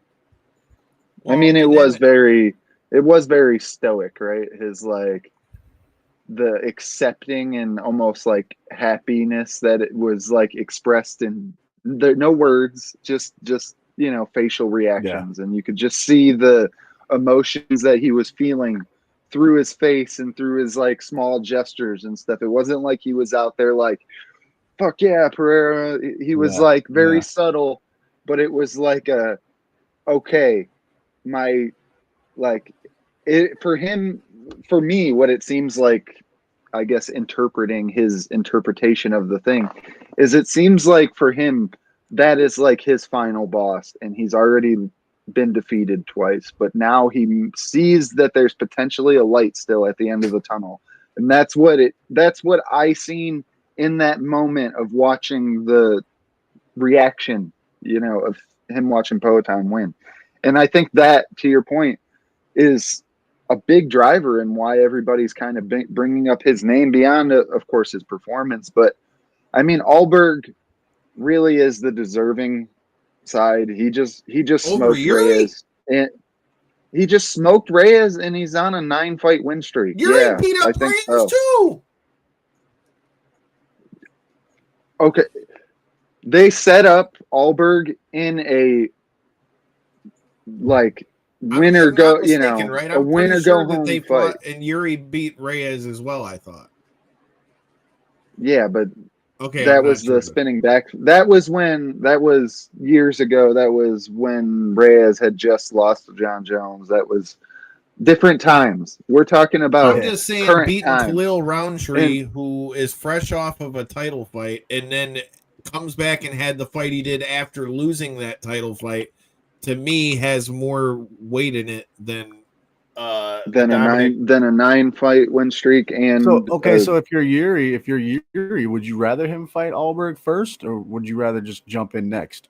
S5: Well, I mean, it was very stoic, right? His like the accepting and almost like happiness that it was like expressed in no words, just facial reactions. And you could just see the emotions that he was feeling through his face and through his like small gestures and stuff. It wasn't like he was out there like, fuck yeah, Pereira. He was like very subtle, but it was like okay, my, like, it for him, for me, what it seems like, I guess, interpreting his interpretation of the thing is it seems like for him, that is like his final boss, and he's already been defeated twice, but now he sees that there's potentially a light still at the end of the tunnel. And that's what I seen in that moment of watching the reaction, of him watching Poatan win. And I think that, to your point, is a big driver in why everybody's kind of bringing up his name beyond, of course, his performance. But I mean, Olberg really is the deserving side. He just smoked Reyes, and he just smoked Reyes, and he's on a 9-fight win streak.
S2: Yuri beat up Reyes too.
S5: Okay, they set up Olberg in a like winner go,
S2: right?
S5: a winner go home
S2: they
S5: fight.
S2: And Yuri beat Reyes as well, I thought.
S5: Yeah, but
S2: okay,
S5: that was the spinning back. That was years ago. That was when Reyes had just lost to John Jones. That was different times. We're talking about.
S2: I'm just saying, beating Khalil Roundtree, who is fresh off of a title fight, and then comes back and had the fight he did after losing that title fight, to me has more weight in it than
S5: Then a
S2: Dominic.
S5: then a 9-fight win streak, and
S6: So okay, so if you're Yuri, would you rather him fight Allberg first, or would you rather just jump in next?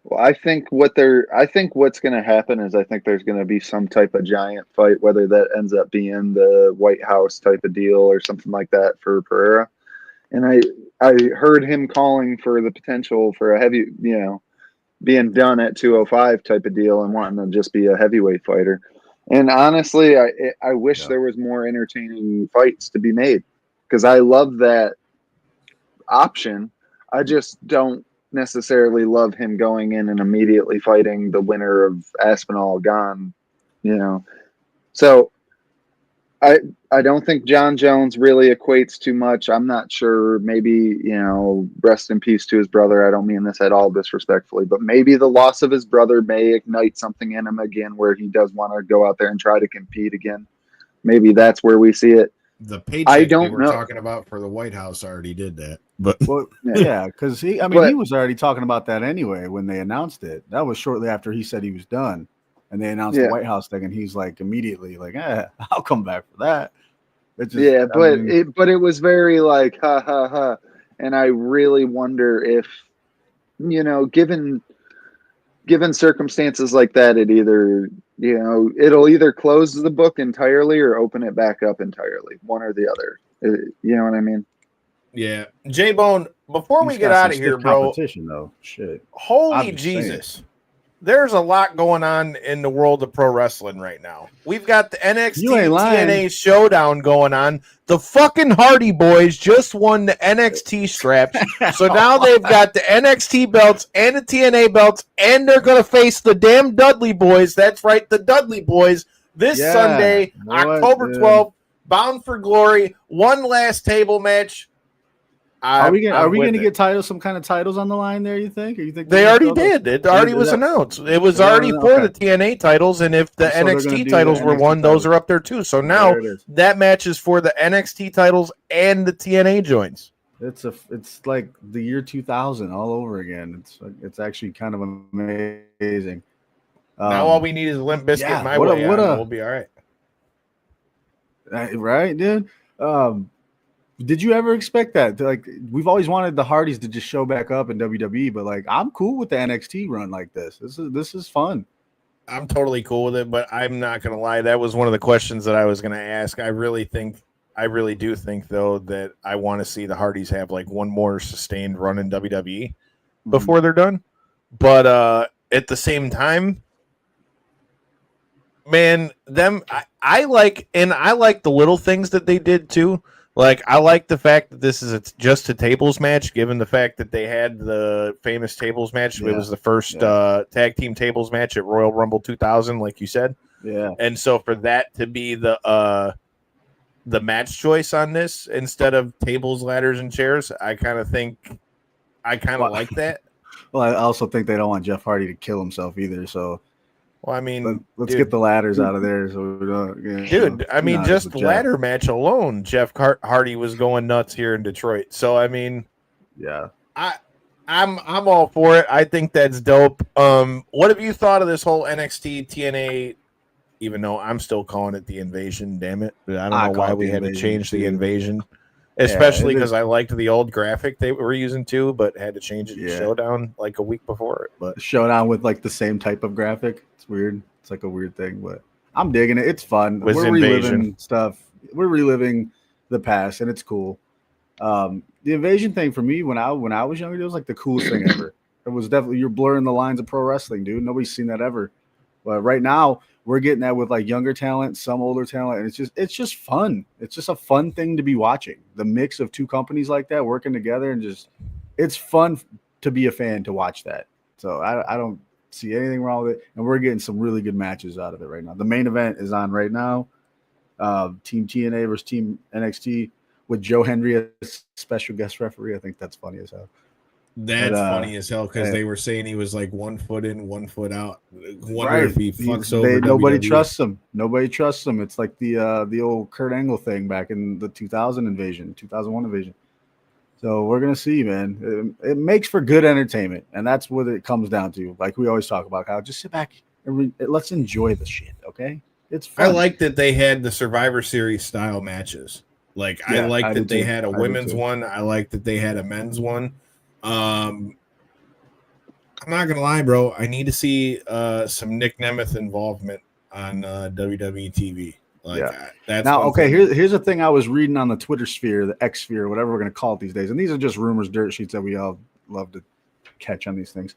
S5: well, I think what's going to happen is I think there's going to be some type of giant fight, whether that ends up being the White House type of deal or something like that for Pereira. And I heard him calling for the potential for a heavy, being done at 205 type of deal and wanting to just be a heavyweight fighter. And honestly, I wish there was more entertaining fights to be made because I love that option. I just don't necessarily love him going in and immediately fighting the winner of Aspinall Gane, So I don't think John Jones really equates too much. I'm not sure. Maybe, rest in peace to his brother. I don't mean this at all disrespectfully, but maybe the loss of his brother may ignite something in him again where he does want to go out there and try to compete again. Maybe that's where we see it.
S7: The paycheck
S5: I don't
S7: we were
S5: know.
S7: talking about for the White House already did that. But
S6: Well, yeah, because he was already talking about that anyway when they announced it. That was shortly after he said he was done. And they announced the White House thing, and he's like immediately like, I'll come back for that.
S5: But it was very like ha ha ha, and I really wonder if given circumstances like that, it either it'll either close the book entirely or open it back up entirely, one or the other. You know what I mean?
S7: yeah,
S2: J-Bone, before we get out of here, bro,
S6: competition though, shit.
S2: Holy Jesus. There's a lot going on in the world of pro wrestling right now. We've got the NXT TNA showdown going on. The fucking Hardy Boys just won the NXT straps. So now they've got the NXT belts and the TNA belts, and they're going to face the damn Dudley Boys. That's right, the Dudley Boys this Sunday, October 12th, Bound for Glory. One last table match.
S6: Are we going to get some kind of titles on the line there, you think? Or you think
S2: they already did? It already was announced. It was already for the TNA titles, and if the NXT titles were won, those are up there too. So now that match is for the NXT titles and the TNA joints.
S6: It's like the year 2000 all over again. It's actually kind of amazing.
S2: Now all we need is Limp Bizkit my way. We'll be all right.
S6: Right, dude? Did you ever expect that? Like, we've always wanted the Hardys to just show back up in WWE, but like, I'm cool with the NXT run like this. This is fun.
S2: I'm totally cool with it, but I'm not gonna lie. That was one of the questions that I was gonna ask. I really do think though that I want to see the Hardys have like one more sustained run in WWE before they're done. But at the same time, man, I like the little things that they did too. Like, I like the fact that this is just a tables match, given the fact that they had the famous tables match. Yeah. It was the first tag team tables match at Royal Rumble 2000, like you said.
S6: Yeah.
S2: And so for that to be the match choice on this instead of tables, ladders, and chairs, I kind of like that.
S6: Well, I also think they don't want Jeff Hardy to kill himself either, so...
S2: Well, I mean,
S6: let's get the ladders out of there. So we don't,
S2: I mean, just the ladder match alone, Jeff Hardy was going nuts here in Detroit. So, I mean,
S6: yeah,
S2: I'm all for it. I think that's dope. What have you thought of this whole NXT TNA? Even though I'm still calling it the Invasion, damn it! But I don't know why we had to change the Invasion. Especially because I liked the old graphic they were using too, but had to change it to Showdown like a week before it. But
S6: Showdown with like the same type of graphic. It's weird. It's like a weird thing, but I'm digging it. It's fun. We're reliving stuff. We're reliving the past, and it's cool. The Invasion thing for me when I was younger, it was like the coolest thing ever. It was definitely, you're blurring the lines of pro wrestling, dude. Nobody's seen that ever. But right now, we're getting that with like younger talent, some older talent, and it's just fun. It's just a fun thing to be watching. The mix of two companies like that working together, and it's fun to be a fan to watch that. So I don't see anything wrong with it, and we're getting some really good matches out of it right now. The main event is on right now. Team TNA versus Team NXT with Joe Hendry as special guest referee. I think that's funny as hell.
S7: That's funny as hell because they were saying he was like 1 foot in, 1 foot out. Wonder if he fucks over.
S6: Nobody trusts him. Nobody trusts him. It's like the old Kurt Angle thing back in the 2001 invasion. So we're gonna see, man. It makes for good entertainment, and that's what it comes down to. Like we always talk about, Kyle. Just sit back and let's enjoy the shit, okay? It's fun.
S7: I like that they had the Survivor Series style matches. Like I like that they had a women's one. I like that they had a men's one. I'm not gonna lie, bro. I need to see some Nick Nemeth involvement on WWE TV. Like that's
S6: now okay. Here's the thing I was reading on the Twitter sphere, the X sphere, whatever we're gonna call it these days, and these are just rumors, dirt sheets that we all love to catch on these things.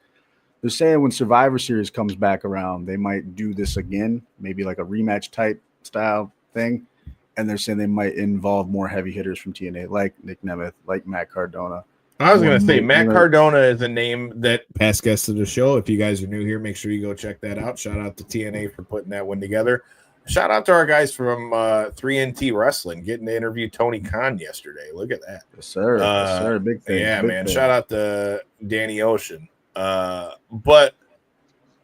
S6: They're saying when Survivor Series comes back around, they might do this again, maybe like a rematch type style thing. And they're saying they might involve more heavy hitters from TNA, like Nick Nemeth, like Matt Cardona.
S7: I was going to say Matt Cardona is a name that past guest of the show. If you guys are new here, make sure you go check that out. Shout out to TNA for putting that one together. Shout out to our guys from 3NT Wrestling getting to interview Tony Khan yesterday. Look at that.
S6: Yes, sir. Yes, sir. Big thing.
S7: Yeah,
S6: big
S7: man.
S6: thing.
S7: Shout out to Danny Ocean. But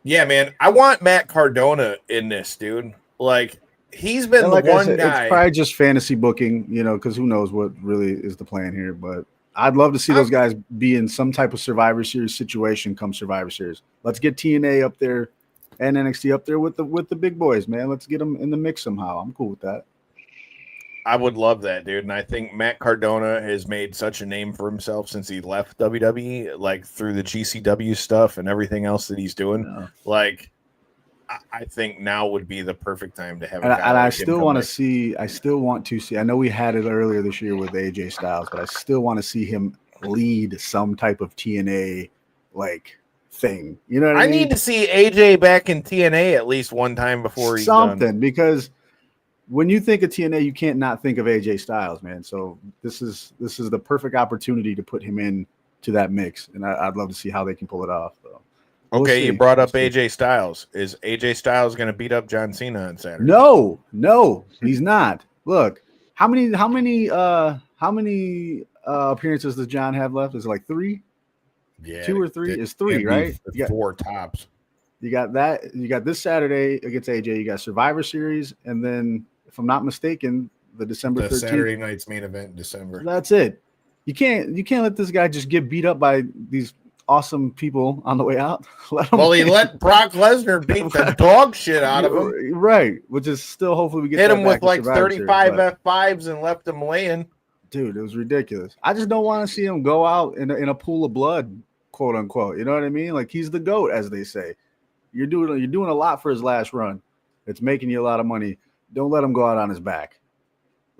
S7: yeah, man, I want Matt Cardona in this, dude. Like, he's been the one guy.
S6: It's probably just fantasy booking, because who knows what really is the plan here. But I'd love to see those guys be in some type of Survivor Series situation come Survivor Series. Let's get TNA up there and NXT up there with the big boys, man. Let's get them in the mix somehow. I'm cool with that.
S7: I would love that, dude. And I think Matt Cardona has made such a name for himself since he left WWE, like through the GCW stuff and everything else that he's doing. Yeah. Like, I think now would be the perfect time to have.
S6: And I still want to see. I know we had it earlier this year with AJ Styles, but I still want to see him lead some type of TNA thing. You know what I mean?
S7: I need to see AJ back in TNA at least one time before he's done.
S6: Because when you think of TNA, you can't not think of AJ Styles, man. So this is the perfect opportunity to put him in to that mix, and I'd love to see how they can pull it off. So.
S7: Okay, you brought up AJ Styles. Is AJ Styles going to beat up John Cena on Saturday?
S6: No, he's not. Look, how many appearances does John have left? Is it like 3?
S7: Yeah,
S6: 2 or 3? It's 3, right?
S7: You got 4 tops.
S6: You got that. You got this Saturday against AJ. You got Survivor Series, and then, if I'm not mistaken, the December 13th.
S7: Saturday night's main event in December.
S6: That's it. You can't let this guy just get beat up by these awesome people on the way out.
S7: He let Brock Lesnar beat the dog shit out of him.
S6: Right, which is still hopefully we get
S7: hit him with like 35 F5s and left him laying.
S6: Dude, it was ridiculous. I just don't want to see him go out in a pool of blood, quote unquote. You know what I mean? Like, he's the GOAT, as they say. You're doing a lot for his last run. It's making you a lot of money. Don't let him go out on his back.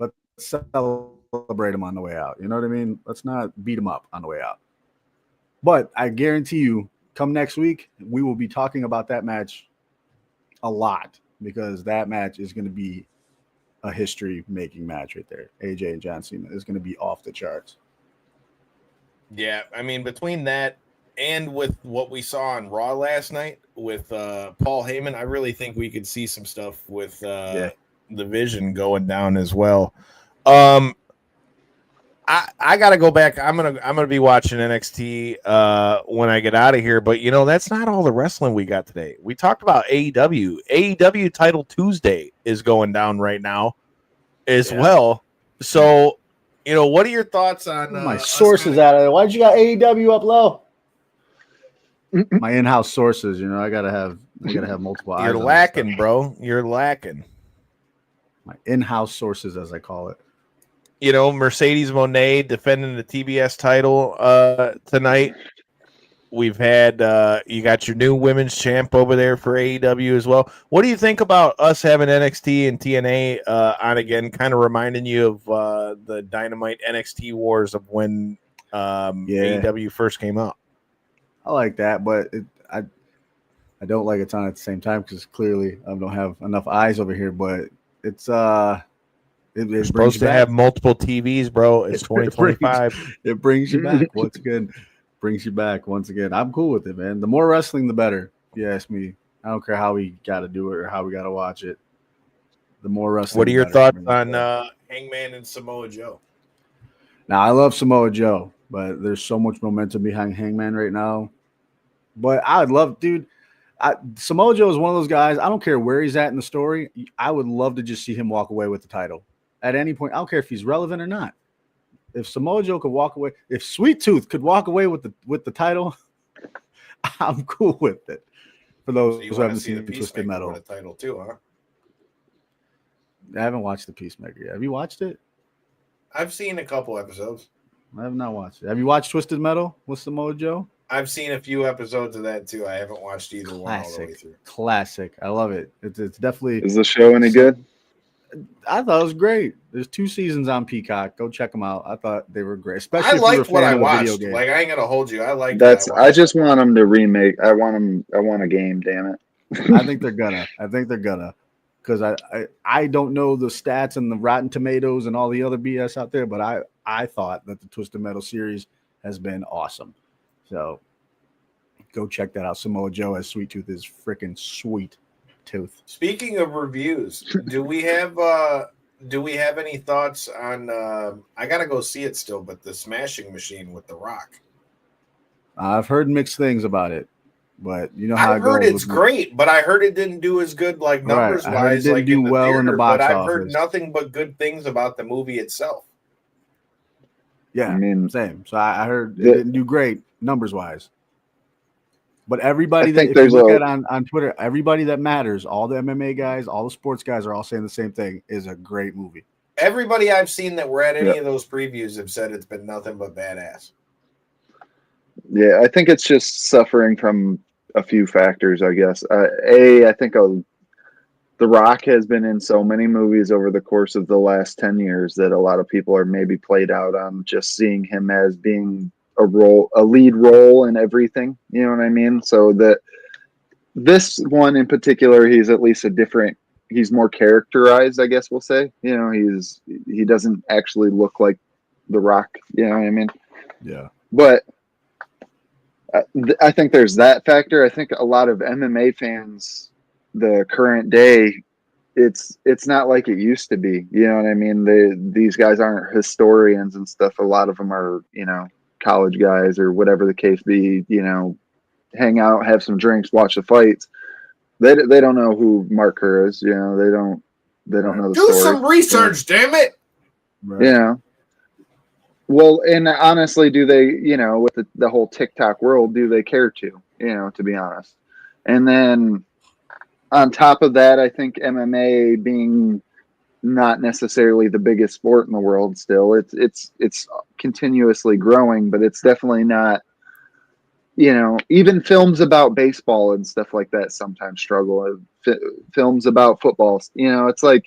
S6: Let's celebrate him on the way out. You know what I mean? Let's not beat him up on the way out. But I guarantee you, come next week, we will be talking about that match a lot, because that match is going to be a history-making match right there. AJ and John Cena is going to be off the charts.
S7: Yeah, I mean, between that and with what we saw on Raw last night with Paul Heyman, I really think we could see some stuff with the Vision going down as well. I gotta go back. I'm gonna be watching NXT when I get out of here. But that's not all the wrestling we got today. We talked about AEW. AEW Title Tuesday is going down right now as well. So, what are your thoughts on
S6: my sources out of there? Why'd you got AEW up low? My in-house sources. I gotta have multiple eyes.
S7: You're lacking, bro. You're lacking.
S6: My in-house sources, as I call it.
S7: Mercedes Moné defending the TBS title tonight. We've had you got your new women's champ over there for AEW as well. What do you think about us having NXT and TNA on again, kind of reminding you of the Dynamite NXT wars of when AEW first came out?
S6: I like that, but I don't like it's on at the same time, because clearly I don't have enough eyes over here, but it's We're
S7: supposed to have multiple TVs, bro. It's 2025.
S6: It brings you back once again. Brings you back once again. I'm cool with it, man. The more wrestling, the better. If you ask me, I don't care how we got to do it or how we got to watch it. The more wrestling.
S7: What are your thoughts on Hangman and Samoa Joe?
S6: Now, I love Samoa Joe, but there's so much momentum behind Hangman right now. But I'd love, dude. Samoa Joe is one of those guys. I don't care where he's at in the story. I would love to just see him walk away with the title at any point. I don't care if he's relevant or not. If Samoa Joe could walk away, if Sweet Tooth could walk away with the title, I'm cool with it. For those who haven't seen Twisted Metal,
S7: the title too, huh?
S6: I haven't watched The Peacemaker yet. Have you watched it?
S2: I've seen a couple episodes.
S6: I have not watched it. Have you watched Twisted Metal with Samoa Joe?
S2: I've seen a few episodes of that too. I haven't watched either one all the way through.
S6: Classic. I love it. It's definitely.
S5: Is the show any good?
S6: I thought it was great. There's 2 seasons on Peacock. Go check them out. I thought they were great. Especially
S2: I
S6: if you were a
S2: liked what
S6: fan
S2: I
S6: of the video
S2: watched.
S6: game.
S2: Like I ain't gonna hold you. I like
S5: That's. I just want them to remake. I want a game. Damn it.
S6: I think they're gonna. Because I don't know the stats and the Rotten Tomatoes and all the other BS out there, but I thought that the Twisted Metal series has been awesome. So go check that out. Samoa Joe as Sweet Tooth is freaking sweet tooth.
S2: Speaking of reviews, do we have any thoughts on? I gotta go see it still, but the Smashing Machine with The Rock.
S6: I've heard mixed things about it, but you know how
S2: I've heard it's great, but I heard it didn't do as good, like numbers
S6: Right. I heard it
S2: wise,
S6: didn't
S2: like
S6: do
S2: in the
S6: well
S2: theater,
S6: in the box
S2: but I've
S6: office.
S2: heard nothing but good things about the movie itself.
S6: Yeah,
S5: I mean,
S6: same. So I heard it didn't do great numbers wise. But everybody
S5: I
S6: that
S5: think
S6: if you
S5: there's
S6: look
S5: a-
S6: at on Twitter, everybody that matters, all the MMA guys, all the sports guys are all saying the same thing. Is a great movie.
S2: Everybody I've seen that were at any
S5: Yeah.
S2: of those previews have said it's been nothing but badass.
S5: Yeah, I think it's just suffering from a few factors, I guess. I think The Rock has been in so many movies over the course of the last 10 years that a lot of people are maybe played out on just seeing him as being a lead role in everything. You know what I mean? So that this one in particular, he's at least he's more characterized, I guess we'll say. You know, he doesn't actually look like The Rock. You know what I mean?
S6: Yeah.
S5: But I think there's that factor. I think a lot of MMA fans, the current day, it's not like it used to be. You know what I mean? These guys aren't historians and stuff. A lot of them are, college guys or whatever the case be. Hang out, have some drinks, watch the fights. They don't know who Mark Kerr is. They don't know the
S2: Do
S5: story.
S2: some research, damn it!
S6: Right.
S5: Well, and honestly, do they, with the whole TikTok world, do they care to be honest? And then on top of that, I think MMA being not necessarily the biggest sport in the world still, it's continuously growing, but it's definitely not, even films about baseball and stuff like that sometimes struggle. Films about football, it's like,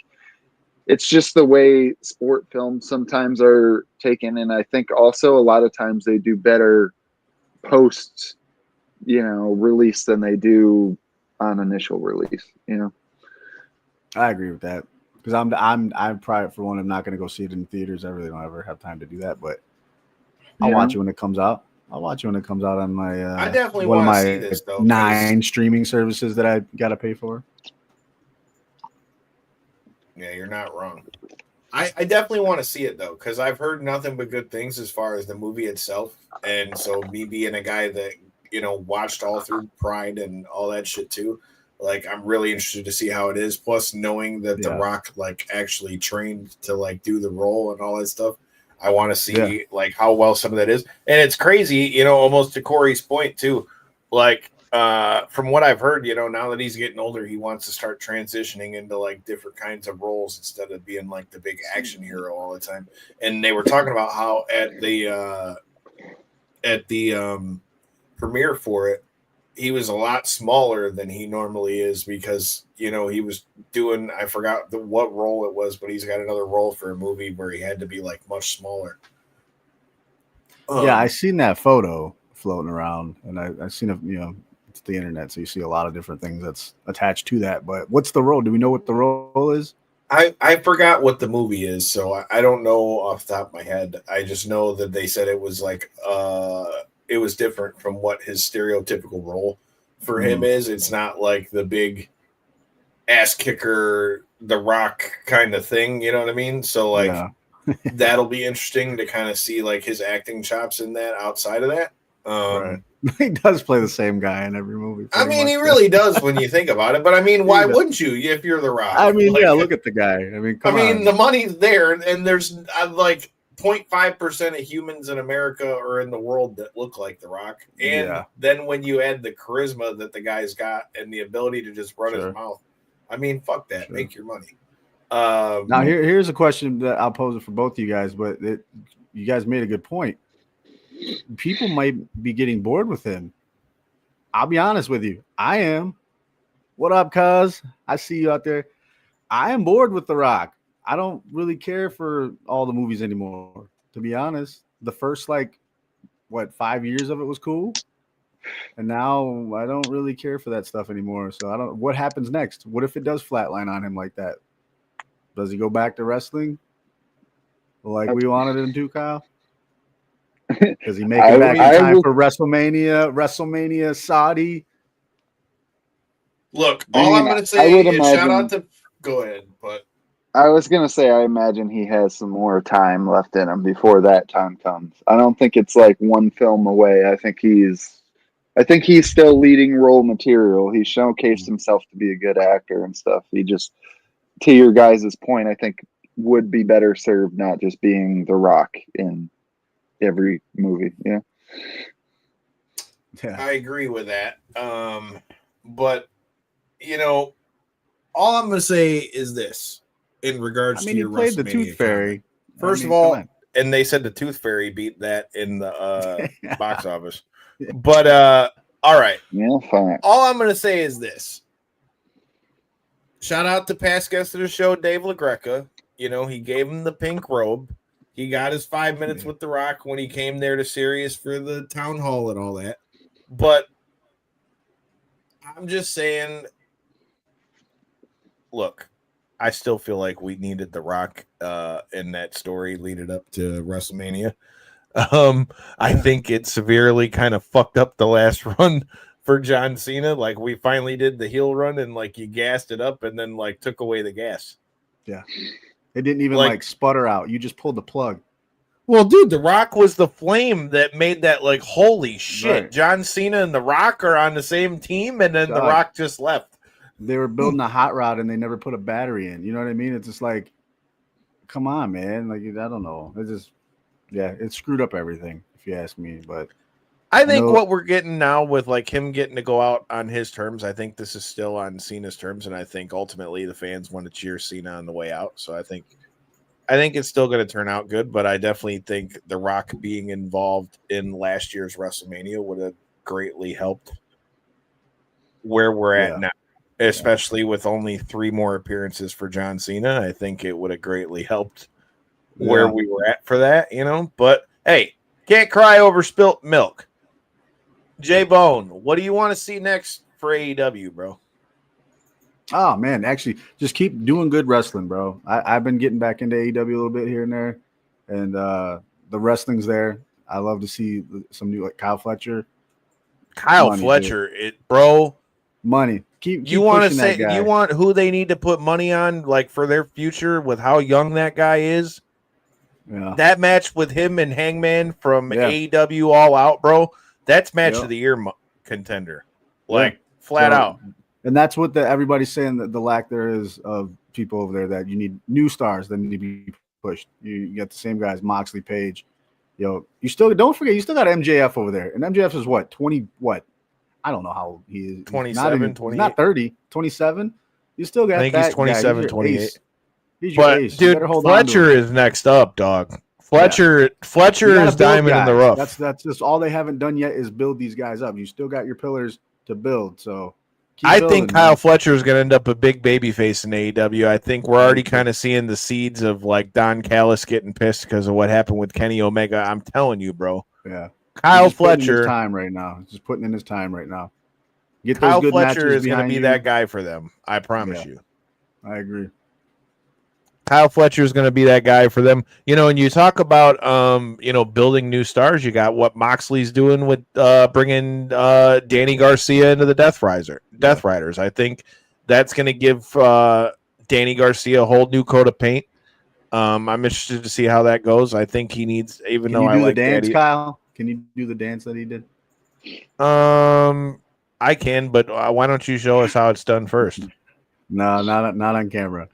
S5: it's just the way sport films sometimes are taken. And I think also a lot of times they do better post, release than they do on initial release,
S6: I agree with that. Because I'm probably, for one, I'm not going to go see it in theaters. I really don't ever have time to do that, but I'll watch it when it comes out. I'll watch it when it comes out on my
S2: I definitely
S6: one of
S2: want
S6: my
S2: to see this though.
S6: 9 streaming services that I got to pay for.
S2: Yeah, you're not wrong. I definitely want to see it though, because I've heard nothing but good things as far as the movie itself. And so me being a guy that, watched all through Pride and all that shit too, like I'm really interested to see how it is. Plus knowing that The Rock like actually trained to like do the role and all that stuff. I want to see like how well some of that is. And it's crazy, almost to Corey's point too. Like from what I've heard, now that he's getting older, he wants to start transitioning into like different kinds of roles instead of being like the big action hero all the time. And they were talking about how at the premiere for it, he was a lot smaller than he normally is because, he was doing, I forgot what role it was, but he's got another role for a movie where he had to be like much smaller.
S6: Yeah, I seen that photo floating around, and I seen it, it's the internet, so you see a lot of different things that's attached to that. But what's the role? Do we know what the role is?
S2: I forgot what the movie is, so I don't know off the top of my head. I just know that they said it was like it was different from what his stereotypical role for him is. It's not like the big ass kicker, The Rock kind of thing, you know what I mean? So like that'll be interesting to kind of see like his acting chops in that outside of that.
S6: Right. He does play the same guy in every movie.
S2: I mean, he really does when you think about it. But I mean, why wouldn't you if you're The Rock?
S6: I mean,
S2: like,
S6: look at the guy. I mean, come on.
S2: The money's there, and there's like 0.5% of humans in America or in the world that look like The Rock. And then when you add the charisma that the guy's got and the ability to just run his mouth, I mean, fuck that. Make your money.
S6: Now here's a question that I'll pose it for both of you guys, but you guys made a good point. People might be getting bored with him. I'll be honest with you. I am. What up, cuz? I see you out there. I am bored with The Rock. I don't really care for all the movies anymore, to be honest. The first 5 years of it was cool. And now I don't really care for that stuff anymore. So I don't. What happens next? What if it does flatline on him like that? Does he go back to wrestling like we wanted him to, Kyle? Does he make it back in time for WrestleMania Saudi?
S2: Look, all I'm going to say is shout out to. Go ahead, but
S5: I was going to say I imagine he has some more time left in him before that time comes. I don't think it's like one film away. I think he's still leading role material. He showcased himself to be a good actor and stuff. He just, to your guys' point, I think would be better served not just being The Rock in every movie. Yeah.
S2: I agree with that. But all I'm going to say is this in regards to your
S6: he played the
S2: WrestleMania
S6: Tooth Fairy.
S2: First of all, and they said the Tooth Fairy beat that in the box office. But all right.
S5: Yeah, fine.
S2: All I'm going to say is this. Shout out to past guest of the show, Dave LaGreca. He gave him the pink robe. He got his 5 minutes with The Rock when he came there to Sirius for the town hall and all that. But I'm just saying, look, I still feel like we needed The Rock in that story leading up to WrestleMania. I think it severely kind of fucked up the last run for John Cena. Like, we finally did the heel run and you gassed it up and then took away the gas.
S6: Yeah. It didn't even sputter out. You just pulled the plug.
S7: Well, dude, The Rock was the flame that made that holy shit.
S6: Right.
S7: John Cena and The Rock are on the same team, and then The Rock just left.
S6: They were building a hot rod and they never put a battery in. You know what I mean? It's just come on, man. I don't know. It's just, it screwed up everything, if you ask me. But
S7: I think what we're getting now with him getting to go out on his terms, I think this is still on Cena's terms, and I think ultimately the fans want to cheer Cena on the way out. So I think it's still going to turn out good, but I definitely think The Rock being involved in last year's WrestleMania would have greatly helped where we're at now, especially with only 3 more appearances for John Cena. I think it would have greatly helped where we were at for that, But hey, can't cry over spilt milk. J-Bone, what do you want to see next for AEW, bro?
S6: Oh, man, actually, just keep doing good wrestling, bro. I've been getting back into AEW a little bit here and there, and the wrestling's there. I love to see some new, Kyle Fletcher.
S7: Bro.
S6: Money. Keep
S7: you want to
S6: pushing
S7: say
S6: that guy.
S7: You want who they need to put money on, for their future with how young that guy is?
S6: Yeah.
S7: That match with him and Hangman from AEW All Out, bro. That's match of the year contender. Flat out.
S6: And that's what everybody's saying, that the lack there is of people over there, that you need new stars that need to be pushed. You got the same guys, Moxley, Page. You still don't forget, you still got MJF over there. And MJF is what? 20 what? I don't know how old he is.
S7: 27, 28.
S6: Not 30, 27. You still got
S7: I think
S6: that
S7: he's 27,
S6: guy.
S7: 28.
S6: He's your ace.
S7: Dude, Fletcher is next up, dog. Fletcher is diamond in the rough.
S6: That's just all they haven't done yet is build these guys up. You still got your pillars to build. So
S7: I think Kyle Fletcher is going to end up a big baby face in AEW. I think we're already kind of seeing the seeds of Don Callis getting pissed because of what happened with Kenny Omega. I'm telling you, bro.
S6: Yeah.
S7: Kyle Fletcher
S6: time right now. He's just putting in his time right now.
S7: Kyle Fletcher is going to be that guy for them. I promise you.
S6: I agree.
S7: Kyle Fletcher is going to be that guy for them. And you talk about, building new stars. You got what Moxley's doing with bringing Danny Garcia into the Death Riders. I think that's going to give Danny Garcia a whole new coat of paint. I'm interested to see how that goes. I think he needs, even though I like
S6: the dance, Kyle. Can you do the dance that he did?
S7: I can, but why don't you show us how it's done first?
S6: No, not on camera.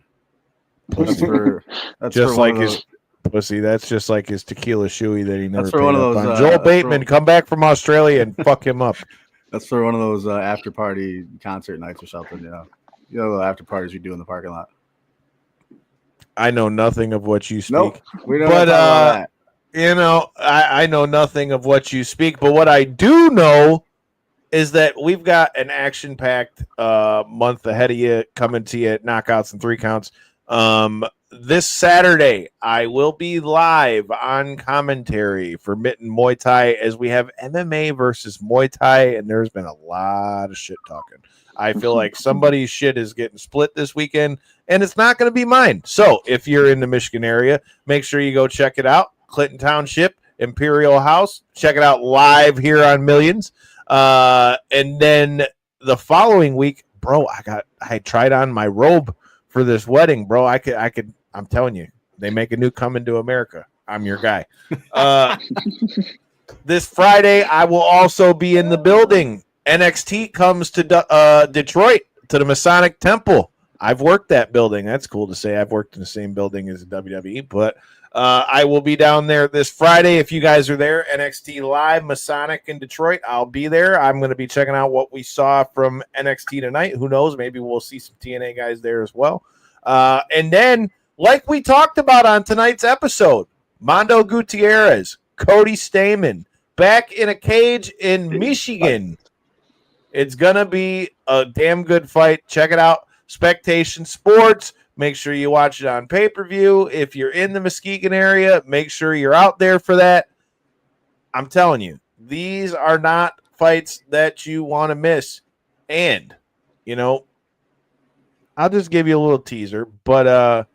S6: That's
S7: just
S6: for
S7: like his pussy. That's just like his tequila shoey that he never.
S6: That's for one of those.
S7: Joel Bateman, come back from Australia and fuck him up.
S6: That's for one of those after party concert nights or something. The after parties we do in the parking lot.
S7: I know nothing of what you speak.
S6: Nope. We don't
S7: But,
S6: talk about that.
S7: You know, I know nothing of what you speak, but what I do know is that we've got an action-packed month ahead of you coming to you at Knockouts and 3 Counts. This Saturday, I will be live on commentary for Mitten Muay Thai as we have MMA versus Muay Thai, and there's been a lot of shit talking. I feel like somebody's shit is getting split this weekend, and it's not going to be mine. So if you're in the Michigan area, make sure you go check it out. Clinton Township, Imperial House. Check it out live here on Millions. And then the following week, bro, I tried on my robe for this wedding, bro. I could. I'm telling you, they make a new Coming to America. I'm your guy. This Friday, I will also be in the building. NXT comes to Detroit to the Masonic Temple. I've worked that building. That's cool to say. I've worked in the same building as WWE, but I will be down there this Friday. If you guys are there, NXT Live, Masonic in Detroit, I'll be there. I'm going to be checking out what we saw from NXT tonight. Who knows? Maybe we'll see some TNA guys there as well. And then, like we talked about on tonight's episode, Mando Gutierrez, Cody Stamann, back in a cage in Michigan. It's going to be a damn good fight. Check it out. Spectation Sports. Make sure you watch it on pay-per-view. If you're in the Muskegon area, make sure you're out there for that. I'm telling you, these are not fights that you want to miss. And, you know, I'll just give you a little teaser, but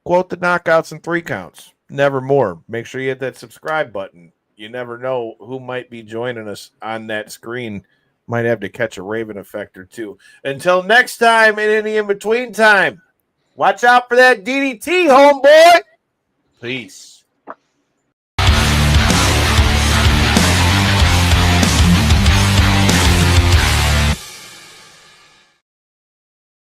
S7: quote the Knockouts and 3 Counts. Nevermore. Make sure you hit that subscribe button. You never know who might be joining us on that screen. Might have to catch a Raven effect or two. Until next time and any in-between time, watch out for that DDT, homeboy. Peace.